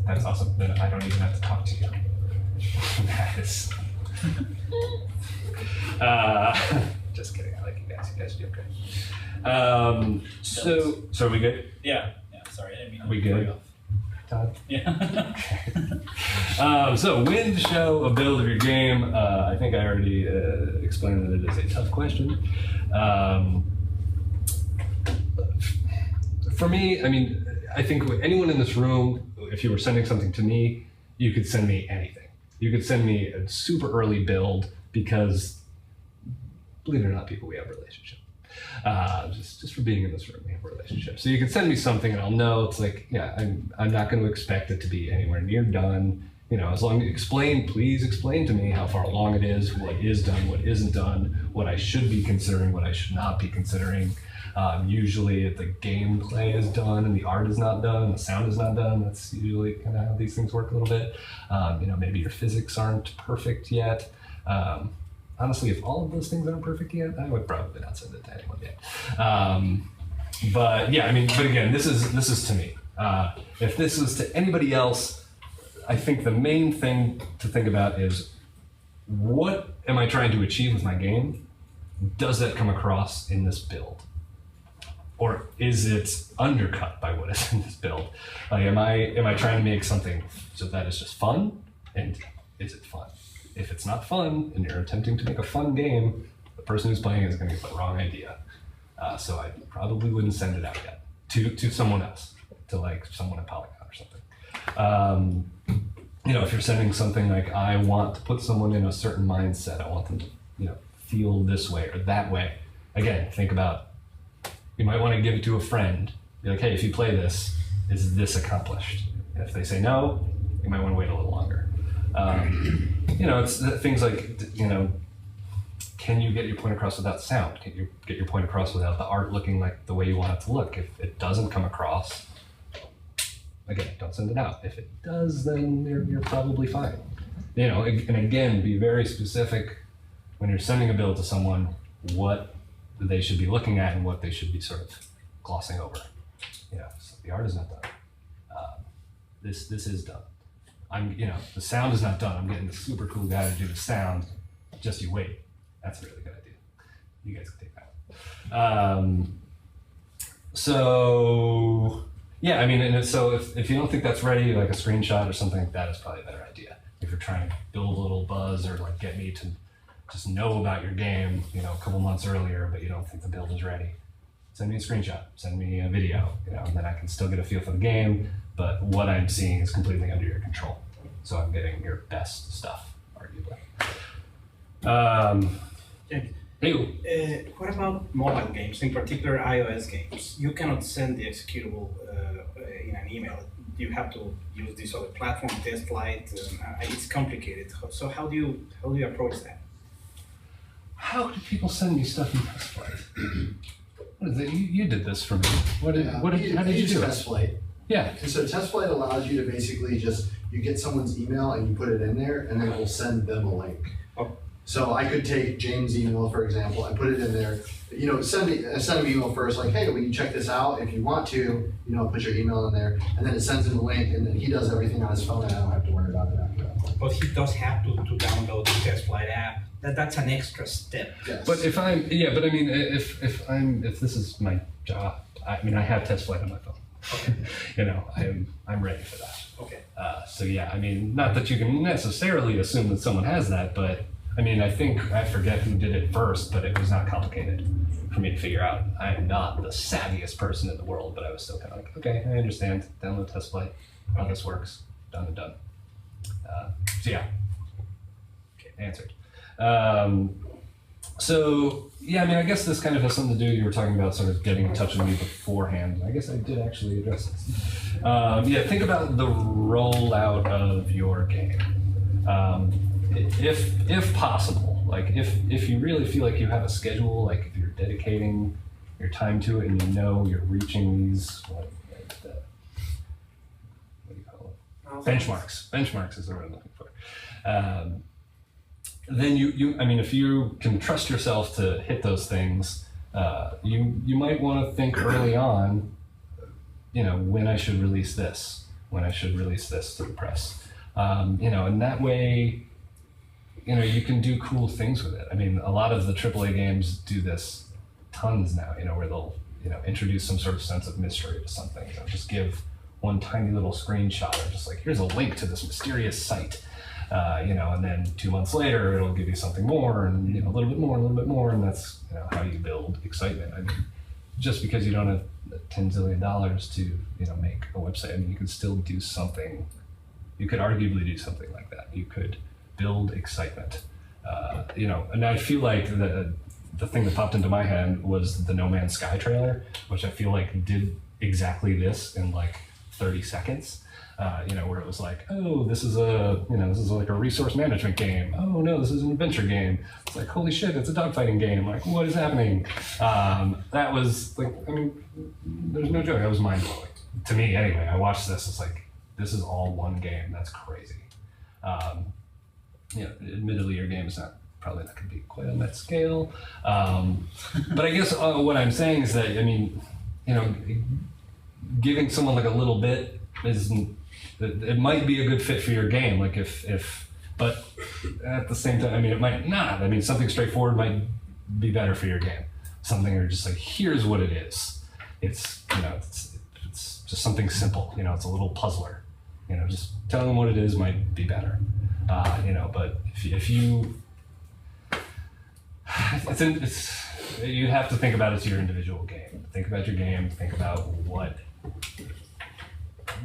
That's awesome. Then I don't even have to talk to you. That is. Just kidding. I like you guys. You guys do okay. So are we good? Yeah. Sorry, I didn't mean to We throw good? you off. Todd? Yeah. So when to show a build of your game, I think I already explained that it is a tough question. For me, I mean, I think with anyone in this room, if you were sending something to me, you could send me anything. You could send me a super early build because, believe it or not, people, we have a relationship. Just for being in this room, we have a relationship. So you can send me something and I'll know it's like, yeah, I'm not going to expect it to be anywhere near done. You know, as long as please explain to me how far along it is, what is done, what isn't done, what I should be considering, what I should not be considering. Usually if the gameplay is done and the art is not done, the sound is not done, that's usually kind of how these things work a little bit. You know, maybe your physics aren't perfect yet. Honestly, if all of those things aren't perfect yet, I would probably not send it to anyone yet. But yeah, I mean, but again, this is to me. If this was to anybody else, I think the main thing to think about is, what am I trying to achieve with my game? Does that come across in this build? Or is it undercut by what is in this build? Like, am I trying to make something so that is just fun? And is it fun? If it's not fun and you're attempting to make a fun game, the person who's playing is going to get the wrong idea. So I probably wouldn't send it out yet to someone else, to like someone at Polygon or something. You know, if you're sending something like, I want to put someone in a certain mindset, I want them to, you know, feel this way or that way. Again, think about, you might want to give it to a friend. Be like, hey, if you play this, is this accomplished? And if they say no, you might want to wait a little longer. You know, it's things like, you know, can you get your point across without sound? Can you get your point across without the art looking like the way you want it to look? If it doesn't come across, again, don't send it out. If it does, then you're probably fine. You know, and again, be very specific when you're sending a build to someone, what they should be looking at and what they should be sort of glossing over. You know, so the art is not done. This is done. You know, the sound is not done. I'm getting the super cool guy to do the sound. Just you wait. That's a really good idea. You guys can take that. So yeah, I mean, and so if you don't think that's ready, like a screenshot or something like that is probably a better idea. If you're trying to build a little buzz or like get me to just know about your game, you know, a couple months earlier, but you don't think the build is ready, send me a screenshot, send me a video, you know, and then I can still get a feel for the game, but what I'm seeing is completely under your control. So I'm getting your best stuff, arguably. James, what about mobile games, in particular iOS games? You cannot send the executable in an email. You have to use this other platform, test flight. It's complicated. So how do you approach that? How do people send me stuff in test flight? What is it? You did this for me. How did you do it? Test flight. Yeah. And so test flight allows you to basically you get someone's email and you put it in there, and then it will send them a link. Oh. So I could take James' email, for example, and put it in there. You know, send him an email first, like, hey, will you check this out? If you want to, you know, put your email in there, and then it sends him a link, and then he does everything on his phone, and I don't have to worry about it after that. But he does have to download the test flight app. That's an extra step. Yes. But if I mean, if this is my job, I mean, I have test flight on my phone. Okay. You know, I'm ready for that. Okay. So yeah, I mean, not that you can necessarily assume that someone has that, but I mean, I forget who did it first, but it was not complicated for me to figure out. I am not the savviest person in the world, but I was still kind of like, okay, I understand. Download test flight, how this works, done and done. So yeah, okay, answered. So yeah, I mean, I guess this kind of has something to do, you were talking about sort of getting in touch with me beforehand. I guess I did actually address this. Yeah, think about the rollout of your game. If possible, like if you really feel like you have a schedule, like if you're dedicating your time to it, and you know you're reaching these what do you call it? Benchmarks is the word I'm looking for. Then if you can trust yourself to hit those things, you might want to think early on, when I should release this to the press, and that way, you can do cool things with it. I mean, a lot of the AAA games do this tons now, where they'll, introduce some sort of sense of mystery to something, just give one tiny little screenshot or just like, here's a link to this mysterious site, and then 2 months later, it'll give you something more and, a little bit more. And that's, how you build excitement. I mean, just because you don't have $10 zillion to, make a website, I mean, you can still do something. You could arguably do something like that. You could build excitement, and I feel like the thing that popped into my head was the No Man's Sky trailer, which I feel like did exactly this in like 30 seconds. Where it was like, oh, this is like a resource management game. Oh no, this is an adventure game. It's like, holy shit, it's a dogfighting game. Like, what is happening? That was like, I mean, there's no joke. That was mind blowing to me. Anyway, I watched this. It's like, this is all one game. That's crazy. Admittedly, your game is probably not going to be quite on that scale. But I guess what I'm saying is that, I mean, giving someone like a little bit it might be a good fit for your game. Like but at the same time, I mean, it might not. I mean, something straightforward might be better for your game. Something you're just like, here's what it is. It's just something simple. It's a little puzzler. Just telling them what it is might be better. But if you, you have to think about it as your individual game. Think about your game. Think about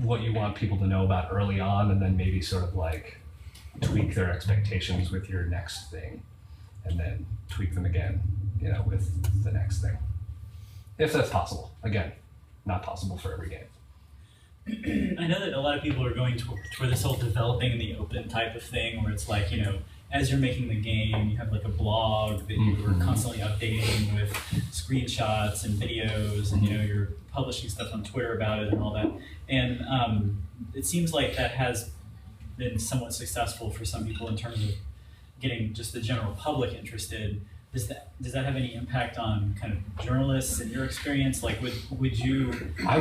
what you want people to know about early on, and then maybe sort of like tweak their expectations with your next thing, and then tweak them again, with the next thing. If that's possible. Again, not possible for every game. I know that a lot of people are going toward this whole developing in the open type of thing, where it's like, as you're making the game, you have like a blog that you are constantly updating with screenshots and videos, and you're publishing stuff on Twitter about it and all that. And it seems like that has been somewhat successful for some people in terms of getting just the general public interested. Does that have any impact on kind of journalists in your experience? Like, would you? I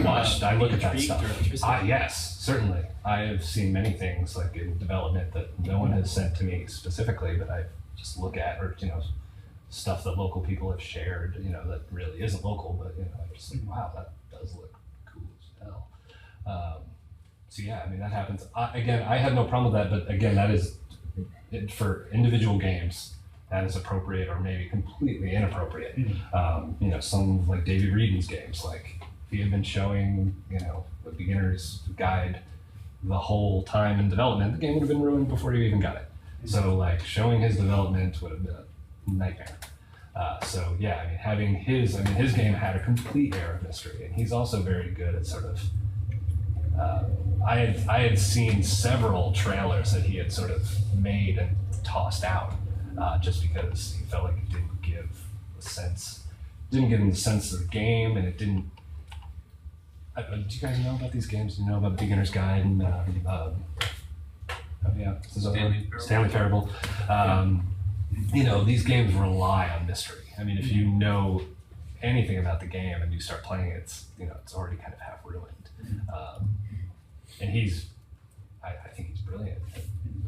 look at that stuff. Yes, certainly. I have seen many things like in development that no one has sent to me specifically, but I just look at, or stuff that local people have shared. That really isn't local, but I'm just like, wow, that does look cool as hell. So yeah, I mean, that happens. Again, I have no problem with that, but again, that is for individual games. That is appropriate or maybe completely inappropriate. Some like David Reedon's games, like if he had been showing, the beginner's guide the whole time in development, the game would have been ruined before you even got it. So like showing his development would have been a nightmare. So yeah, I mean, having his game had a complete air of mystery, and he's also very good at sort of, I had seen several trailers that he had sort of made and tossed out. Just because he felt like it didn't give him the sense of the game, and it didn't. Do you guys know about these games? Do you know about Beginner's Guide and Stanley Parable? These games rely on mystery. I mean, if you know anything about the game and you start playing it, it's already kind of half ruined. And I think he's brilliant at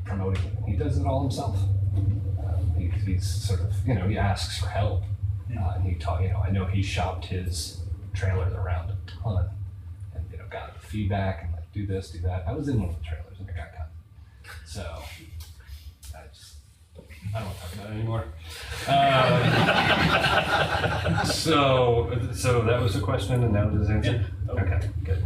promoting it. He does it all himself. He's sort of, he asks for help. And I know he shopped his trailers around a ton, and got feedback and like, do this, do that. I was in one of the trailers and I got cut. So I don't want to talk about it anymore. So that was the question, and that was his answer. Yeah. Okay, good.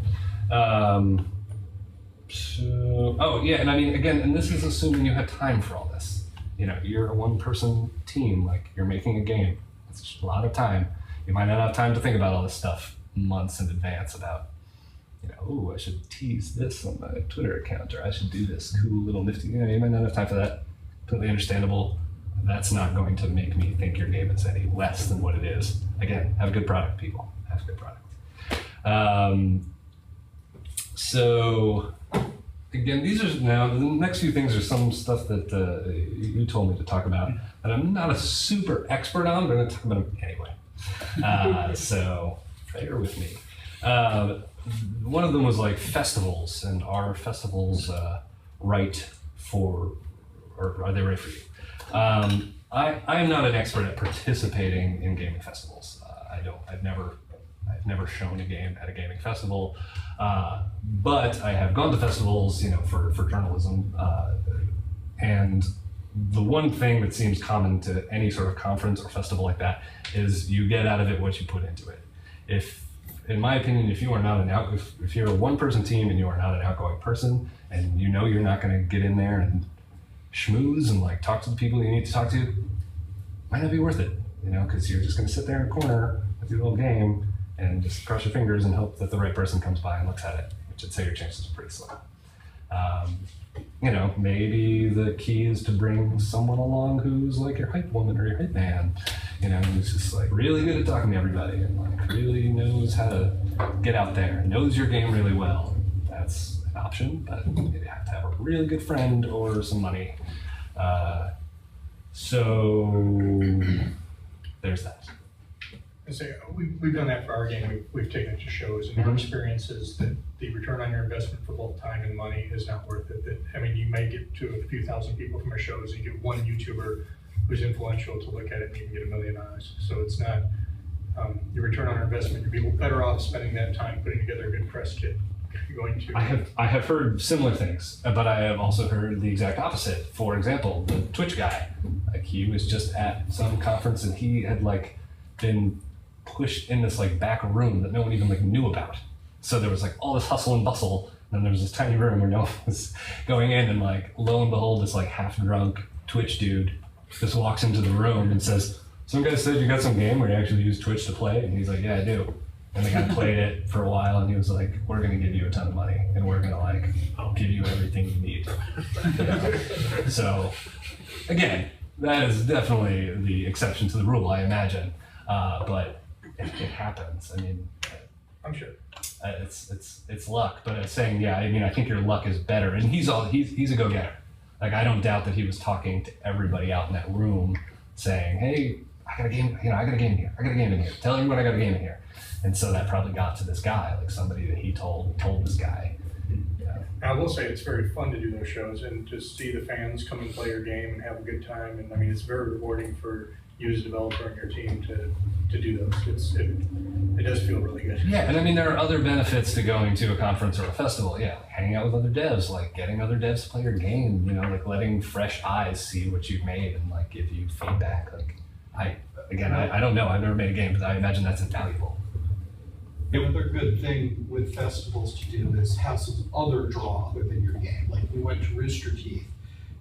And I mean, again, and this is assuming you have time for all this. You're a one-person team, like you're making a game. It's a lot of time. You might not have time to think about all this stuff months in advance about, I should tease this on my Twitter account, or I should do this cool little nifty. You might not have time for that. Completely understandable. that's not going to make me think your game is any less than what it is. Again, have a good product, people. Have a good product. So, again, these are now, the next few things are some stuff that you told me to talk about that I'm not a super expert on, but I'm going to talk about them anyway. So, bear with me. One of them was like festivals, and are festivals right for, or are they right for you? I am not an expert at participating in gaming festivals. I've never shown a game at a gaming festival, but I have gone to festivals, for journalism. And the one thing that seems common to any sort of conference or festival like that is you get out of it what you put into it. In my opinion, if you are not if you're a one-person team and you are not an outgoing person, and you're not going to get in there and schmooze and like talk to the people you need to talk to, might not be worth it, because you're just going to sit there in a corner with your little game and just cross your fingers and hope that the right person comes by and looks at it, which I'd say your chances are pretty slim. Maybe the key is to bring someone along who's like your hype woman or your hype man, who's just like really good at talking to everybody and like really knows how to get out there, knows your game really well. That's an option, but you have to have a really good friend or some money. So there's that. I say we've done that for our game. We've taken it to shows, and our experience is that the return on your investment for both time and money is not worth it. You may get to a few thousand people from our shows, and you get one YouTuber who's influential to look at it, and you can get 1 million eyes. So it's not your return on our investment. You'd be better off spending that time putting together a good press kit. I have heard similar things, but I have also heard the exact opposite. For example, the Twitch guy, he was just at some conference and he had been pushed in this back room that no one even knew about. So there was all this hustle and bustle, and then there was this tiny room where no one was going in, and lo and behold, this half drunk Twitch dude just walks into the room and says, "Some guy said you got some game where you actually use Twitch to play?" And he's like, "Yeah, I do." And the guy played it for a while, and he was like, "We're gonna give you a ton of money, and we're gonna give you everything you need." So, again, that is definitely the exception to the rule, I imagine. But it happens. I'm sure. It's luck, but it's saying, I think your luck is better. And he's a go-getter. I don't doubt that he was talking to everybody out in that room, saying, "Hey, I got a game. I got a game in here. I got a game in here. Tell everyone I got a game in here." And so that probably got to this guy, somebody that he told this guy. I will say it's very fun to do those shows and to see the fans come and play your game and have a good time. And it's very rewarding for you as a developer and your team to do those. It does feel really good. Yeah, and there are other benefits to going to a conference or a festival. Yeah, hanging out with other devs, getting other devs to play your game. Letting fresh eyes see what you've made and give you feedback. I don't know. I've never made a game, but I imagine that's invaluable. Another good thing with festivals to do is have some other draw other than your game. We went to Rooster Teeth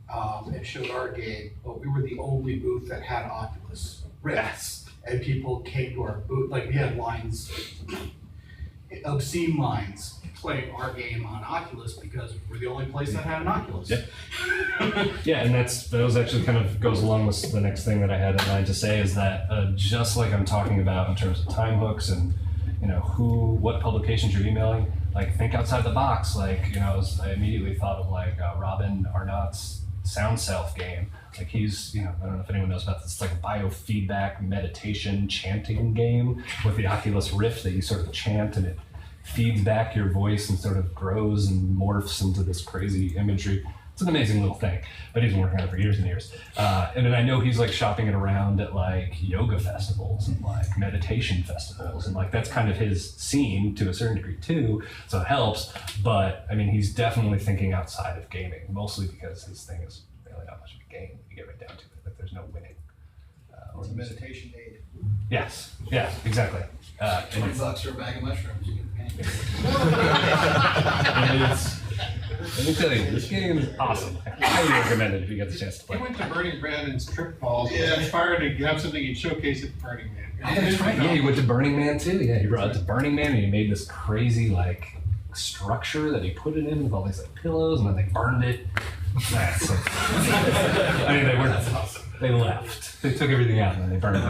and showed our game, but we were the only booth that had Oculus Rifts. And people came to our booth, we had lines, obscene lines, playing our game on Oculus because we're the only place that had an Oculus. Yep. Yeah, and that was actually kind of goes along with the next thing that I had in mind to say is that just like I'm talking about in terms of time hooks and what publications you're emailing, think outside the box. I immediately thought of Robin Arnott's Sound Self game. He's, I don't know if anyone knows about this, it's a biofeedback meditation chanting game with the Oculus Rift that you sort of chant and it feeds back your voice and sort of grows and morphs into this crazy imagery. It's an amazing little thing, but he's been working on it for years and years. And then I know he's shopping it around at yoga festivals and meditation festivals, and that's kind of his scene to a certain degree too, so it helps. But he's definitely thinking outside of gaming, mostly because his thing is really not much of a game. You get right down to it, there's no winning. It's a meditation aid. Yes, yeah, exactly. $20 for a bag of mushrooms. You get the game. Let me tell you, this game is awesome. I highly recommend it if you get the chance to play. He went to Burning Man and strip balls. Yeah, inspired to have something he'd showcase at Burning Man. Yeah, that's right. Yeah, he went to Burning Man too. Yeah, he brought it to Burning Man and he made this crazy structure that he put it in with all these pillows, and then they burned it. They They left. They took everything out and then they burned it.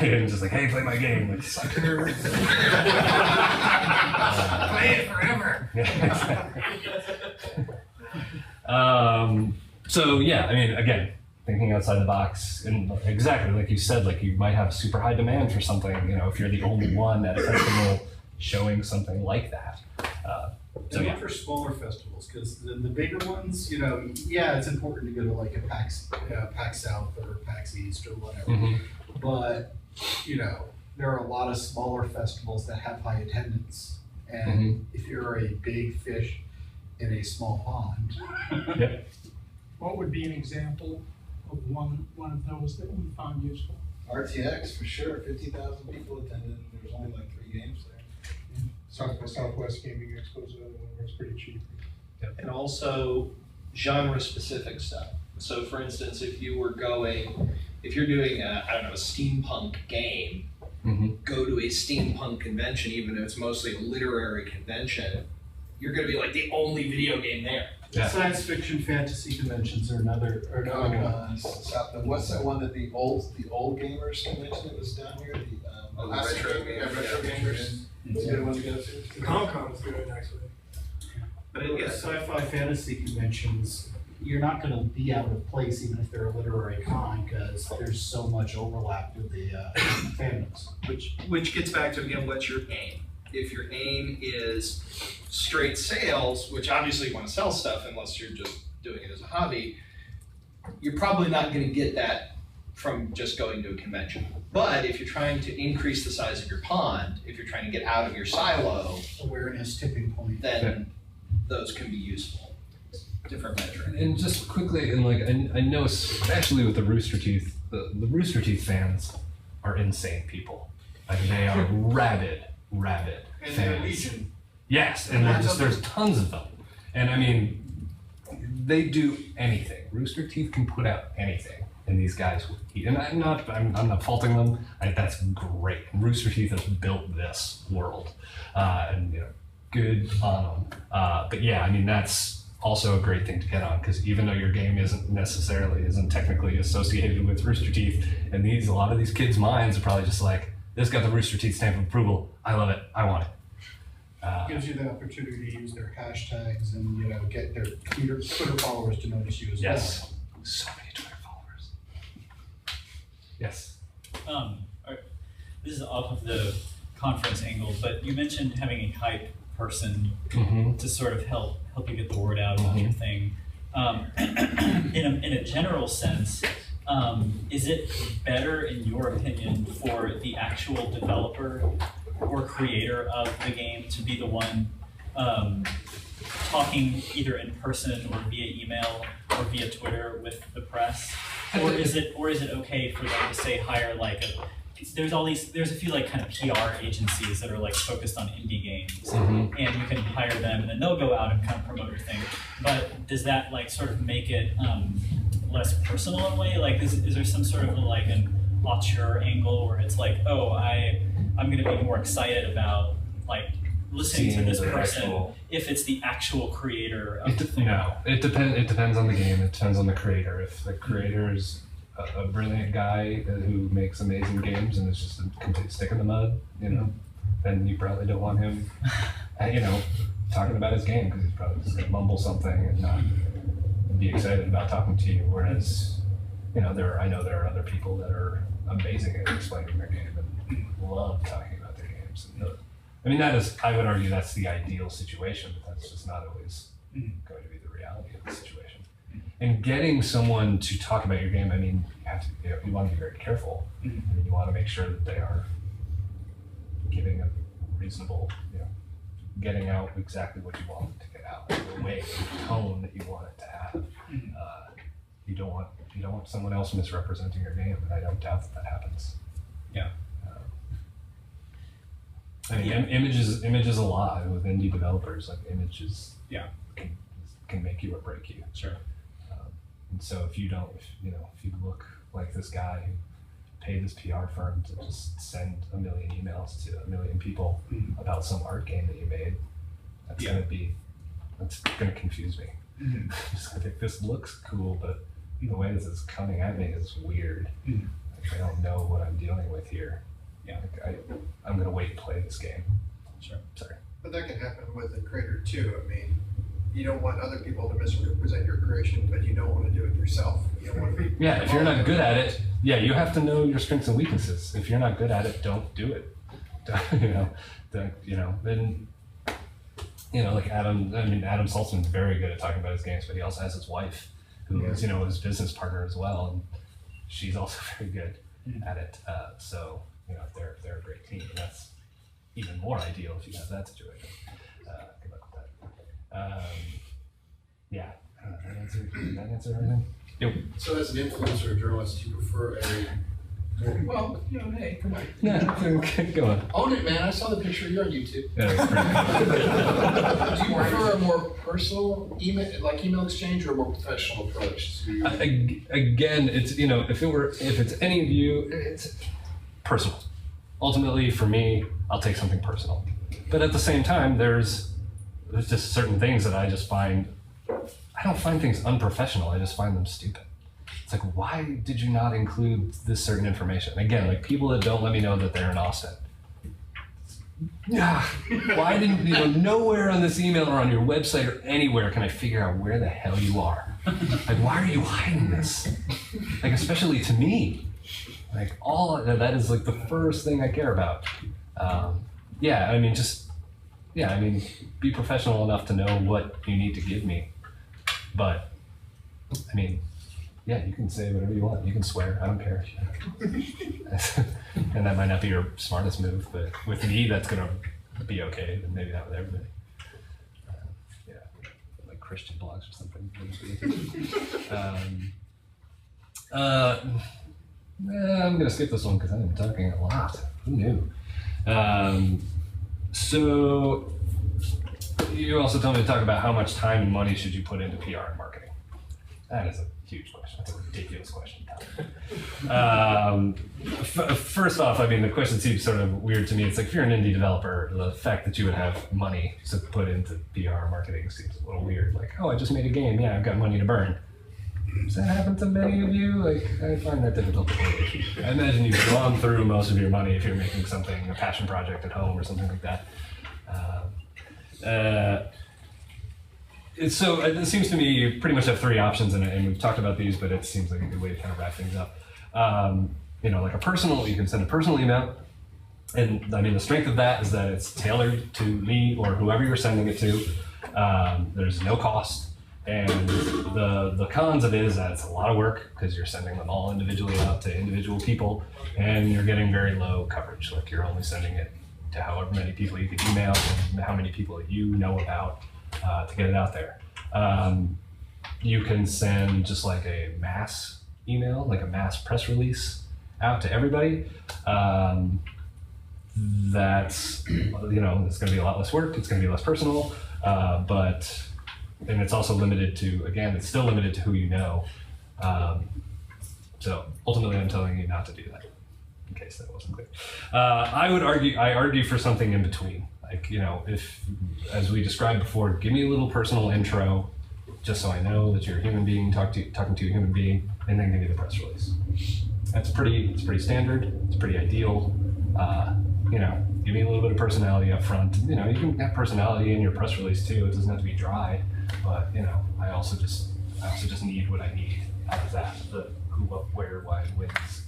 And just like, hey, play my game. Like, sucker. Play it forever. So yeah, I mean, again, thinking outside the box, and exactly like you said, like you might have super high demand for something, if you're the only one at a festival showing something like that. So And yeah. look for smaller festivals, because the bigger ones, yeah, it's important to go to like a PAX South or PAX East or whatever. Mhm. But, there are a lot of smaller festivals that have high attendance. And Mm-hmm. if you're a big fish in a small pond, What would be an example of one of those that we found useful? RTX for sure, 50,000 people attended, and there was only like 3 games there. Southwest Gaming Expo is another one where it's pretty cheap. And also genre-specific stuff. So for instance, if you're doing a steampunk game, go to a steampunk convention, even if it's mostly a literary convention, you're gonna be like the only video game there. Yeah. science fiction fantasy conventions are another one. What's that one that the old gamers convention that was down here? The retro gamers. It's a good one to go to. The Comic-Con is good, actually. But at sci-fi fantasy conventions, you're not going to be out of place even if they're a literary con, because there's so much overlap with the fandoms. Which gets back to, again, what's your aim? If your aim is straight sales, which obviously you want to sell stuff unless you're just doing it as a hobby, you're probably not going to get that from just going to a convention. But if you're trying to increase the size of your pond, if you're trying to get out of your silo, Awareness, tipping point. then those can be useful. Different measuring. And just quickly, and like I know, especially with the Rooster Teeth, the Rooster Teeth fans are insane people. Like they are rabid And they're fans. legion. Yes, and there's tons of them. And I mean, they do anything. Rooster Teeth can put out anything, and these guys will eat. And I'm not faulting them. That's great. And Rooster Teeth has built this world, and good on them. But yeah, I mean that's also a great thing to get on, because even though your game isn't technically associated with Rooster Teeth, and a lot of these kids' minds are probably just like, this got the Rooster Teeth stamp of approval. I love it. I want it. Gives you the opportunity to use their hashtags and get their Twitter followers to notice you as well. Yes. So many Twitter followers. Yes. This is off of the conference angle, but you mentioned having a hype person to sort of help you get the word out about your thing. In a general sense, is it better, in your opinion, for the actual developer or creator of the game to be the one talking either in person or via email or via Twitter with the press, or is it okay for them to say hire like there's a few like kind of PR agencies that are like focused on indie games, and you can hire them and then they'll go out and kind of promote your thing. But does that like sort of make it less personal in a way? Like is there some sort of like an auteur angle where it's like, oh, I'm going to be more excited about like listening to this person if it's the actual creator of the thing? No, it depends on the game. It depends on the creator. If the creator is a brilliant guy who makes amazing games and is just a complete stick in the mud, then you probably don't want him, talking about his game, because he's probably just going to mumble something and not be excited about talking to you. Whereas, I know there are other people that are amazing at explaining their game and love talking about their games. And I would argue that's the ideal situation, but that's just not always going to be the reality of the situation. And getting someone to talk about your game, you want to be very careful. I mean, you want to make sure that they are giving a reasonable, getting out exactly what you want it to get out, the way, the tone that you want it to have. You don't want someone else misrepresenting your game, and I don't doubt that happens. Yeah. Images a lot with indie developers. Like images, can make you or break you. Sure. And so if you look like this guy who paid this PR firm to just send 1 million emails to 1 million people about some art game that you made, that's gonna confuse me. I'm just gonna think this looks cool, but the way this is coming at me is weird. Like, I don't know what I'm dealing with here. Yeah, like, I'm gonna wait and play this game. Sure. Sorry. But that can happen with a creator too. I mean, you don't want other people to misrepresent your creation, but you don't want to do it yourself. You don't want to be. Yeah, if you're not good at it, yeah, you have to know your strengths and weaknesses. If you're not good at it, don't do it. Then, like Adam Saltzman's very good at talking about his games, but he also has his wife, who is, his business partner as well, and she's also very good at it. So, they're a great team, and that's even more ideal if you have that situation. Good luck with that. Yeah, did that answer everything? Yep. So as an influencer or journalist, do you prefer Well, hey, come on. Yeah, go on. Own it, man. I saw the picture. You're on YouTube. Yeah, Do you prefer a more personal email exchange or a more professional approach to? Again, it's if it's any of you, it's personal. Ultimately, for me, I'll take something personal. But at the same time, there's just certain things that I just find. I don't find things unprofessional. I just find them stupid. It's like, why did you not include this certain information? Again, like people that don't let me know that they're in Austin. Yeah. Why didn't nowhere on this email or on your website or anywhere can I figure out where the hell you are? Like, why are you hiding this? Like, especially to me. Like, all that is like the first thing I care about. Be professional enough to know what you need to give me. But, yeah, you can say whatever you want. You can swear. I don't care. And that might not be your smartest move, but with me, that's going to be okay. And maybe not with everybody. Like Christian blogs or something. I'm going to skip this one because I've been talking a lot. Who knew? So you also told me to talk about how much time and money should you put into PR and marketing. That is a huge question. That's a ridiculous question. First off, the question seems sort of weird to me. It's like if you're an indie developer, the fact that you would have money to put into PR marketing seems a little weird. Like, oh, I just made a game. Yeah, I've got money to burn. Does that happen to many of you? Like, I find that difficult to believe. I imagine you've gone through most of your money if you're making something, a passion project at home or something like that. So it seems to me you pretty much have three options, and we've talked about these, but it seems like a good way to kind of wrap things up. You can send a personal email, and the strength of that is that it's tailored to me or whoever you're sending it to. There's no cost, and the cons of it is that it's a lot of work because you're sending them all individually out to individual people, and you're getting very low coverage. Like you're only sending it to however many people you could email and how many people you know about to get it out there. You can send just like a mass email, like a mass press release out to everybody. That's, it's going to be a lot less work. It's going to be less personal, and it's also limited to, again, it's still limited to who you know. So ultimately I'm telling you not to do that, in case that wasn't clear. I argue for something in between. Like, if, as we described before, give me a little personal intro, just so I know that you're a human being, talking to a human being, and then give me the press release. It's pretty standard. It's pretty ideal. Give me a little bit of personality up front. You can have personality in your press release too. It doesn't have to be dry, but I also just need what I need out of that: the who, what, where, why, wins.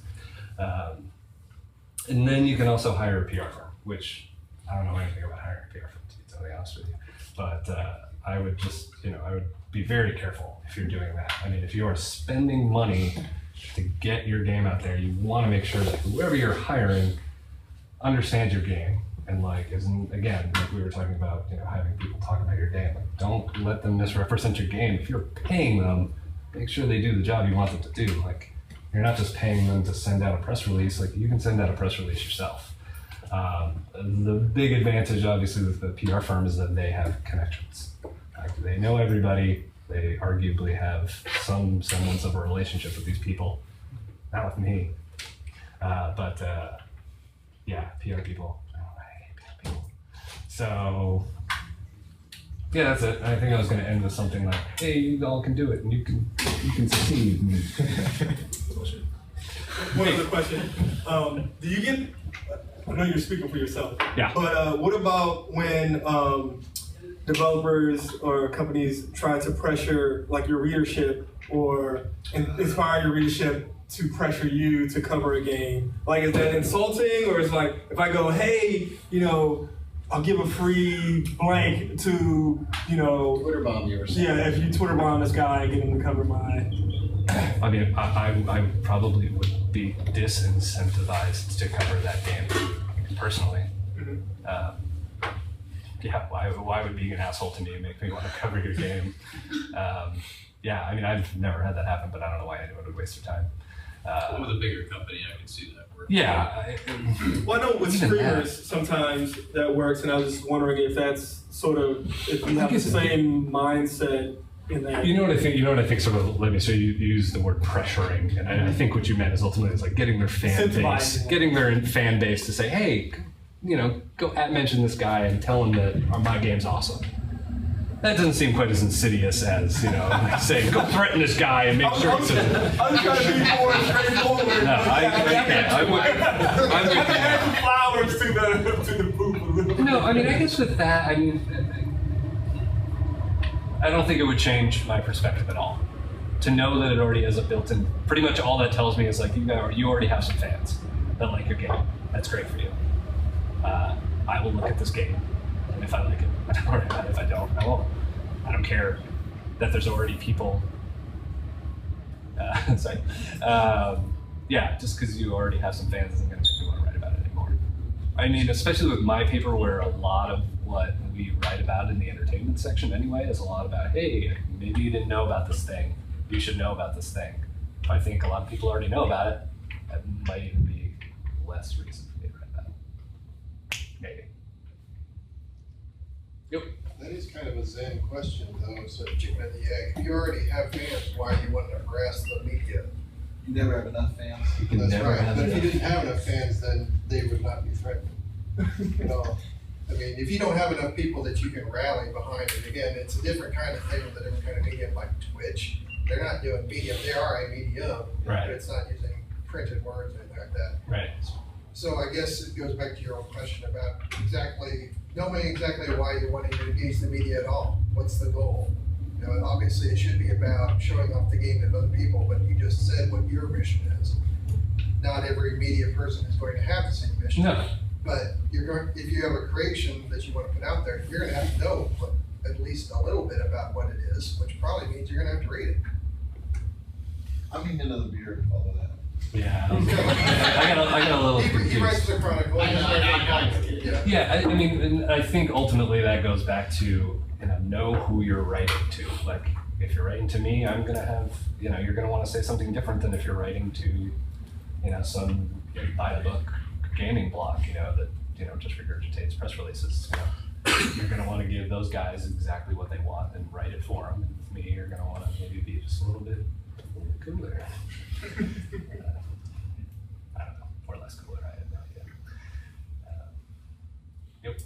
And then you can also hire a PR firm, which I don't know anything about hiring a PR firm, to be totally honest with you. But I would I would be very careful if you're doing that. If you are spending money to get your game out there, you want to make sure that whoever you're hiring understands your game. And again, like we were talking about, having people talk about your game. Like, don't let them misrepresent your game. If you're paying them, make sure they do the job you want them to do. Like, you're not just paying them to send out a press release. Like, you can send out a press release yourself. The big advantage, obviously, with the PR firm is that they have connections. Like, they know everybody. They arguably have some semblance of a relationship with these people. Not with me. Yeah, PR people. Oh, I hate PR people. So, Yeah, that's it. I think I was going to end with something like, "Hey, you all can do it, and you can succeed." One other question: do you get? I know you're speaking for yourself. Yeah. But what about when developers or companies try to pressure like your readership or inspire your readership to pressure you to cover a game? Like, is that insulting, or is like if I go, hey, I'll give a free blank to, Twitter bomb you or something. Yeah, if you Twitter bomb this guy, get him to cover my. I mean, I probably would be disincentivized to cover that game, personally. Yeah, why would being an asshole to me make me want to cover your game? Yeah, I mean, I've never had that happen, but I don't know why anyone would waste their time. With a bigger company, I can see that work. Yeah. Well, I know with streamers sometimes that works, and I was just wondering if that's sort of, if you have the same mindset in that. You know what I think sort of, let me, so you use the word pressuring, and I think what you meant is ultimately is like getting their fan base to say, hey, go mention this guy and tell him that my game's awesome. That doesn't seem quite as insidious as, saying, go threaten this guy and make sure he says. I'm trying to be more straightforward. No, I'm add flowers to the poop. No, I mean, I guess with that, I don't think it would change my perspective at all. To know that it already has a built-in, pretty much all that tells me is like, you already have some fans that like your game. That's great for you. I will look at this game, and if I like it, or if I don't, I won't. I don't care that there's already people. Sorry. Yeah, just because you already have some fans isn't going to make me want to write about it anymore. I mean, especially with my paper, where a lot of what we write about in the entertainment section anyway is a lot about, hey, maybe you didn't know about this thing. You should know about this thing. If I think a lot of people already know about it, that might even be less reason for me to write about it. Maybe. Yep. That is kind of a Zen question, though, so chicken and the egg. If you already have fans, why you wouldn't harass the media? You never have enough fans. That's right. But if you didn't have enough fans, then they would not be threatened. I mean, if you don't have enough people that you can rally behind it, again, it's a different kind of thing with a different kind of medium like Twitch. They're not doing medium. They are a medium, right. But it's not using printed words or anything like that. Right. So I guess it goes back to your own question about knowing exactly why you want to engage the media at all. What's the goal? Obviously it should be about showing off the game to other people, but you just said what your mission is. Not every media person is going to have the same mission. No. But if you have a creation that you want to put out there, you're going to have to know at least a little bit about what it is, which probably means you're going to have to read it. I'm eating another beer to follow that. Yeah, I got a little confused. He writes the Chronicle. Yeah, I mean, and I think ultimately that goes back to, know who you're writing to. Like, if you're writing to me, I'm gonna have, you're gonna want to say something different than if you're writing to, some by the book gaming blog, that just regurgitates press releases. You're gonna want to give those guys exactly what they want and write it for them. And with me, you're gonna want to maybe be just a little bit cooler. I don't know, or less cooler. I have no idea. Yep.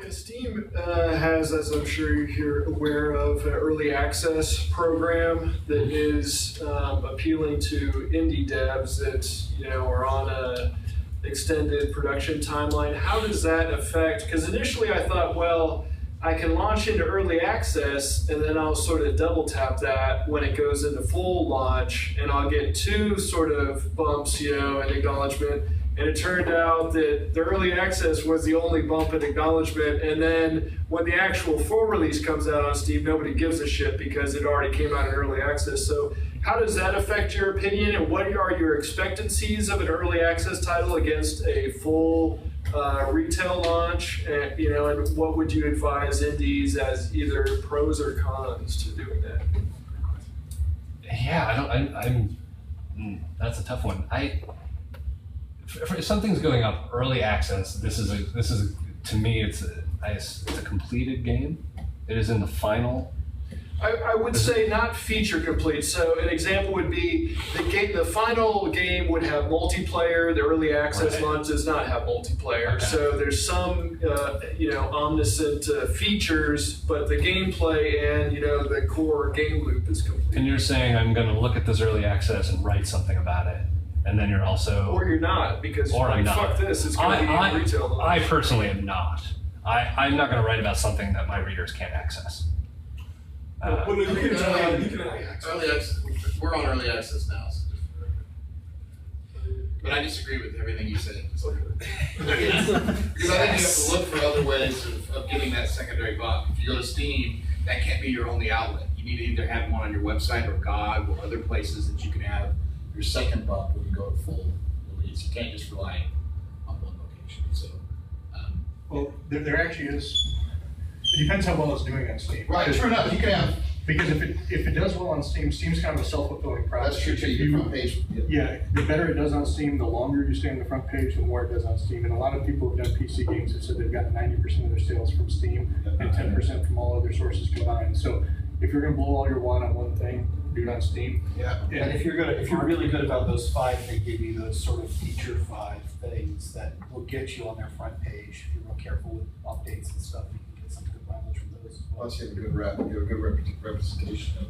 Yeah, Steam has, as I'm sure you're aware of, an early access program that is appealing to indie devs that are on a extended production timeline. How does that affect? Because initially I thought, well, I can launch into early access and then I'll sort of double tap that when it goes into full launch and I'll get two sort of bumps, and acknowledgement. And it turned out that the early access was the only bump in acknowledgement. And then when the actual full release comes out on Steam, nobody gives a shit because it already came out in early access. So how does that affect your opinion? And what are your expectancies of an early access title against a full retail launch? And, and what would you advise indies as either pros or cons to doing that? Yeah, that's a tough one. If something's going up early access, this is to me it's a completed game. It is in the final I would say not feature complete. So an example would be the final game would have multiplayer. The early access launch does not have multiplayer. Okay. So there's some omniscient features, but the gameplay and the core game loop is complete. And you're saying I'm going to look at this early access and write something about it, and then you're also, Or you're not, because or I'm not. fuck this, it's going to be in retail. I personally am not. I'm not going to write about something that my readers can't access. Early access. We're on early access now. So but I disagree with everything you said. Because I think you have to look for other ways of getting that secondary bump. If you go to Steam, that can't be your only outlet. You need to either have one on your website or GOG or other places that you can have your second bump when you go to full release. You can't just rely on one location. So, well, there actually is. It depends how well it's doing on Steam. Right, true enough. You can have. Because if it does well on Steam, Steam's kind of a self-fulfilling prophecy. That's true too. Your front page. Yeah, the better it does on Steam, the longer you stay on the front page, the more it does on Steam. And a lot of people who've done PC games have said they've gotten 90% of their sales from Steam and 10% from all other sources combined. So if you're gonna blow all your wad on one thing, do it on Steam. Yeah. And if you're really good about those 5, they give you those sort of feature 5 things that will get you on their front page. If you're real careful with updates and stuff, you can get some good mileage from those as well. Plus, you have a good representation of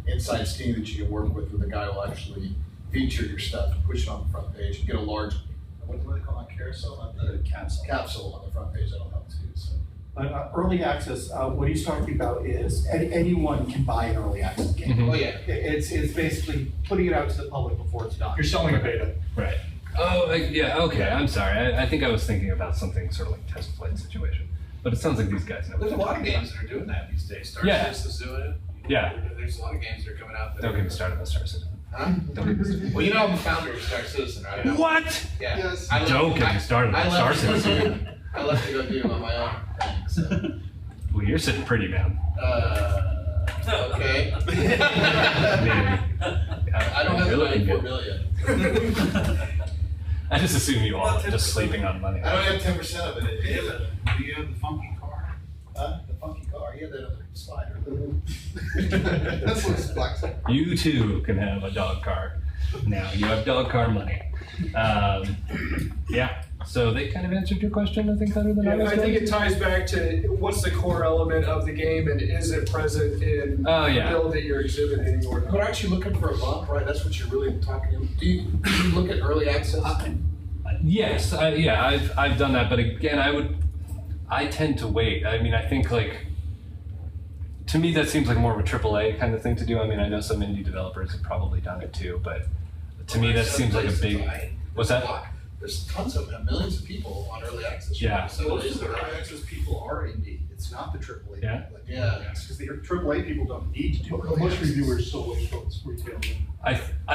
inside Steam that you can work with, where the guy will actually feature your stuff and push it on the front page and get a large, what do they call it, carousel? Not the capsule on the front page. That'll help too. So. Early access, what he's talking about is anyone can buy an early access game. Mhm. Oh yeah. It's basically putting it out to the public before it's done. You're selling a beta. Right. Oh, yeah, okay, I'm sorry. I think I was thinking about something sort of like test flight situation. But it sounds like these guys know. There's a lot of games that are doing that these days. Star Citizen's doing it. Yeah. There's a lot of games that are coming out. That Don't get me started on Star Citizen. Huh? Don't get me started. Well, I'm the founder of Star Citizen, right? What? Yeah. Yes. Don't get me started on Star Citizen. I left to go do it on my own thing, so. Well, you're sitting pretty, man. Okay. Maybe. I don't have You're the looking 94 good. million. I just assume you all are just sleeping on money. I don't have 10% of it. Do you have the funky car? Huh? The funky car. Yeah, the slider. That's what's black. You too can have a dog car. Now you have dog car money. Yeah. So they kind of answered your question, I think, better than I was. I think it ties back to what's the core element of the game and is it present in the build that you're exhibiting or not. But aren't you looking for a bump, right? That's what you're really talking about. Do you look at early access? Yes, I've done that, but again, I tend to wait. I mean, I think to me that seems like more of a AAA kind of thing to do. I mean, I know some indie developers have probably done it too, but to me that seems like a big. What's that? There's tons of millions of people on early access. Yeah. So most of the early access people are indie. It's not the AAA. Yeah. Yeah. Because the AAA people don't need to do early Most access. reviewers still wait till it's retail.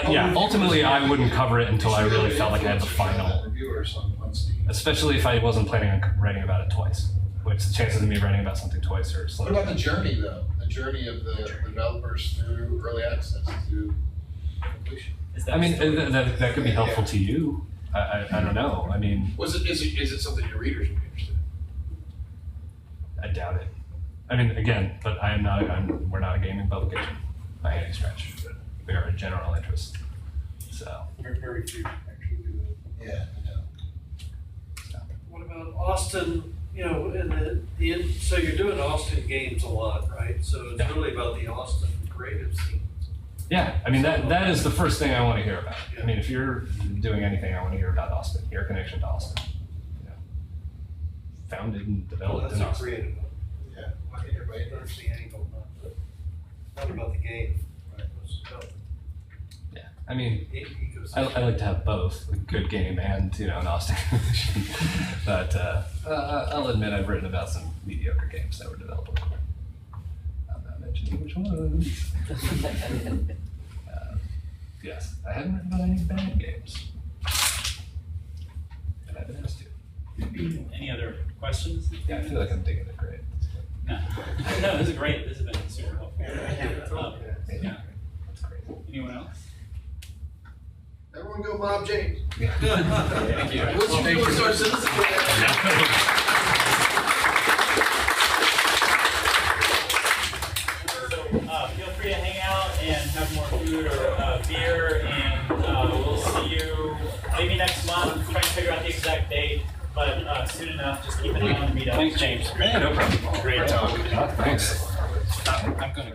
Yeah, ultimately I wouldn't cover it until I really felt like I had the final. Reviewers on Steam. Especially if I wasn't planning on writing about it twice, which the chances of me writing about something twice are slim. What about the journey though? The journey of the developers through early access to completion. I mean, that could be helpful to you. I don't know. I mean, Is it something your readers would be interested in? I doubt it. I mean, again, but we're not a gaming publication by any stretch. We are a general interest. So. Very few actually do that. Yeah, I know. What about Austin? So you're doing Austin games a lot, right? So it's really about the Austin creative scene. Yeah, I mean that is the first thing I want to hear about. I mean, if you're doing anything, I want to hear about Austin, your connection to Austin. Founded and developed in That's a Austin. creative one. Yeah, I think everybody That's the angle, not about the game. Right. It's about Yeah, I mean, ecosystem. I like to have both a good game and an Austin connection. But I'll admit I've written about some mediocre games that were developed. I'm not mentioning which ones. Yes, I haven't written about any bad games. And I've been asked to. Any other questions? Yeah, I feel like I'm digging it great. No, this is great. This has been super helpful. Yeah. That's great. Anyone else? Everyone go Bob James. Thank you. What's your favorite Star Citizen? and have more food or beer, and we'll see you maybe next month. Trying to figure out the exact date, but soon enough. Just keep an eye on the meetup. Thanks, James. Yeah, no problem. Great talk. Thanks. I'm gonna.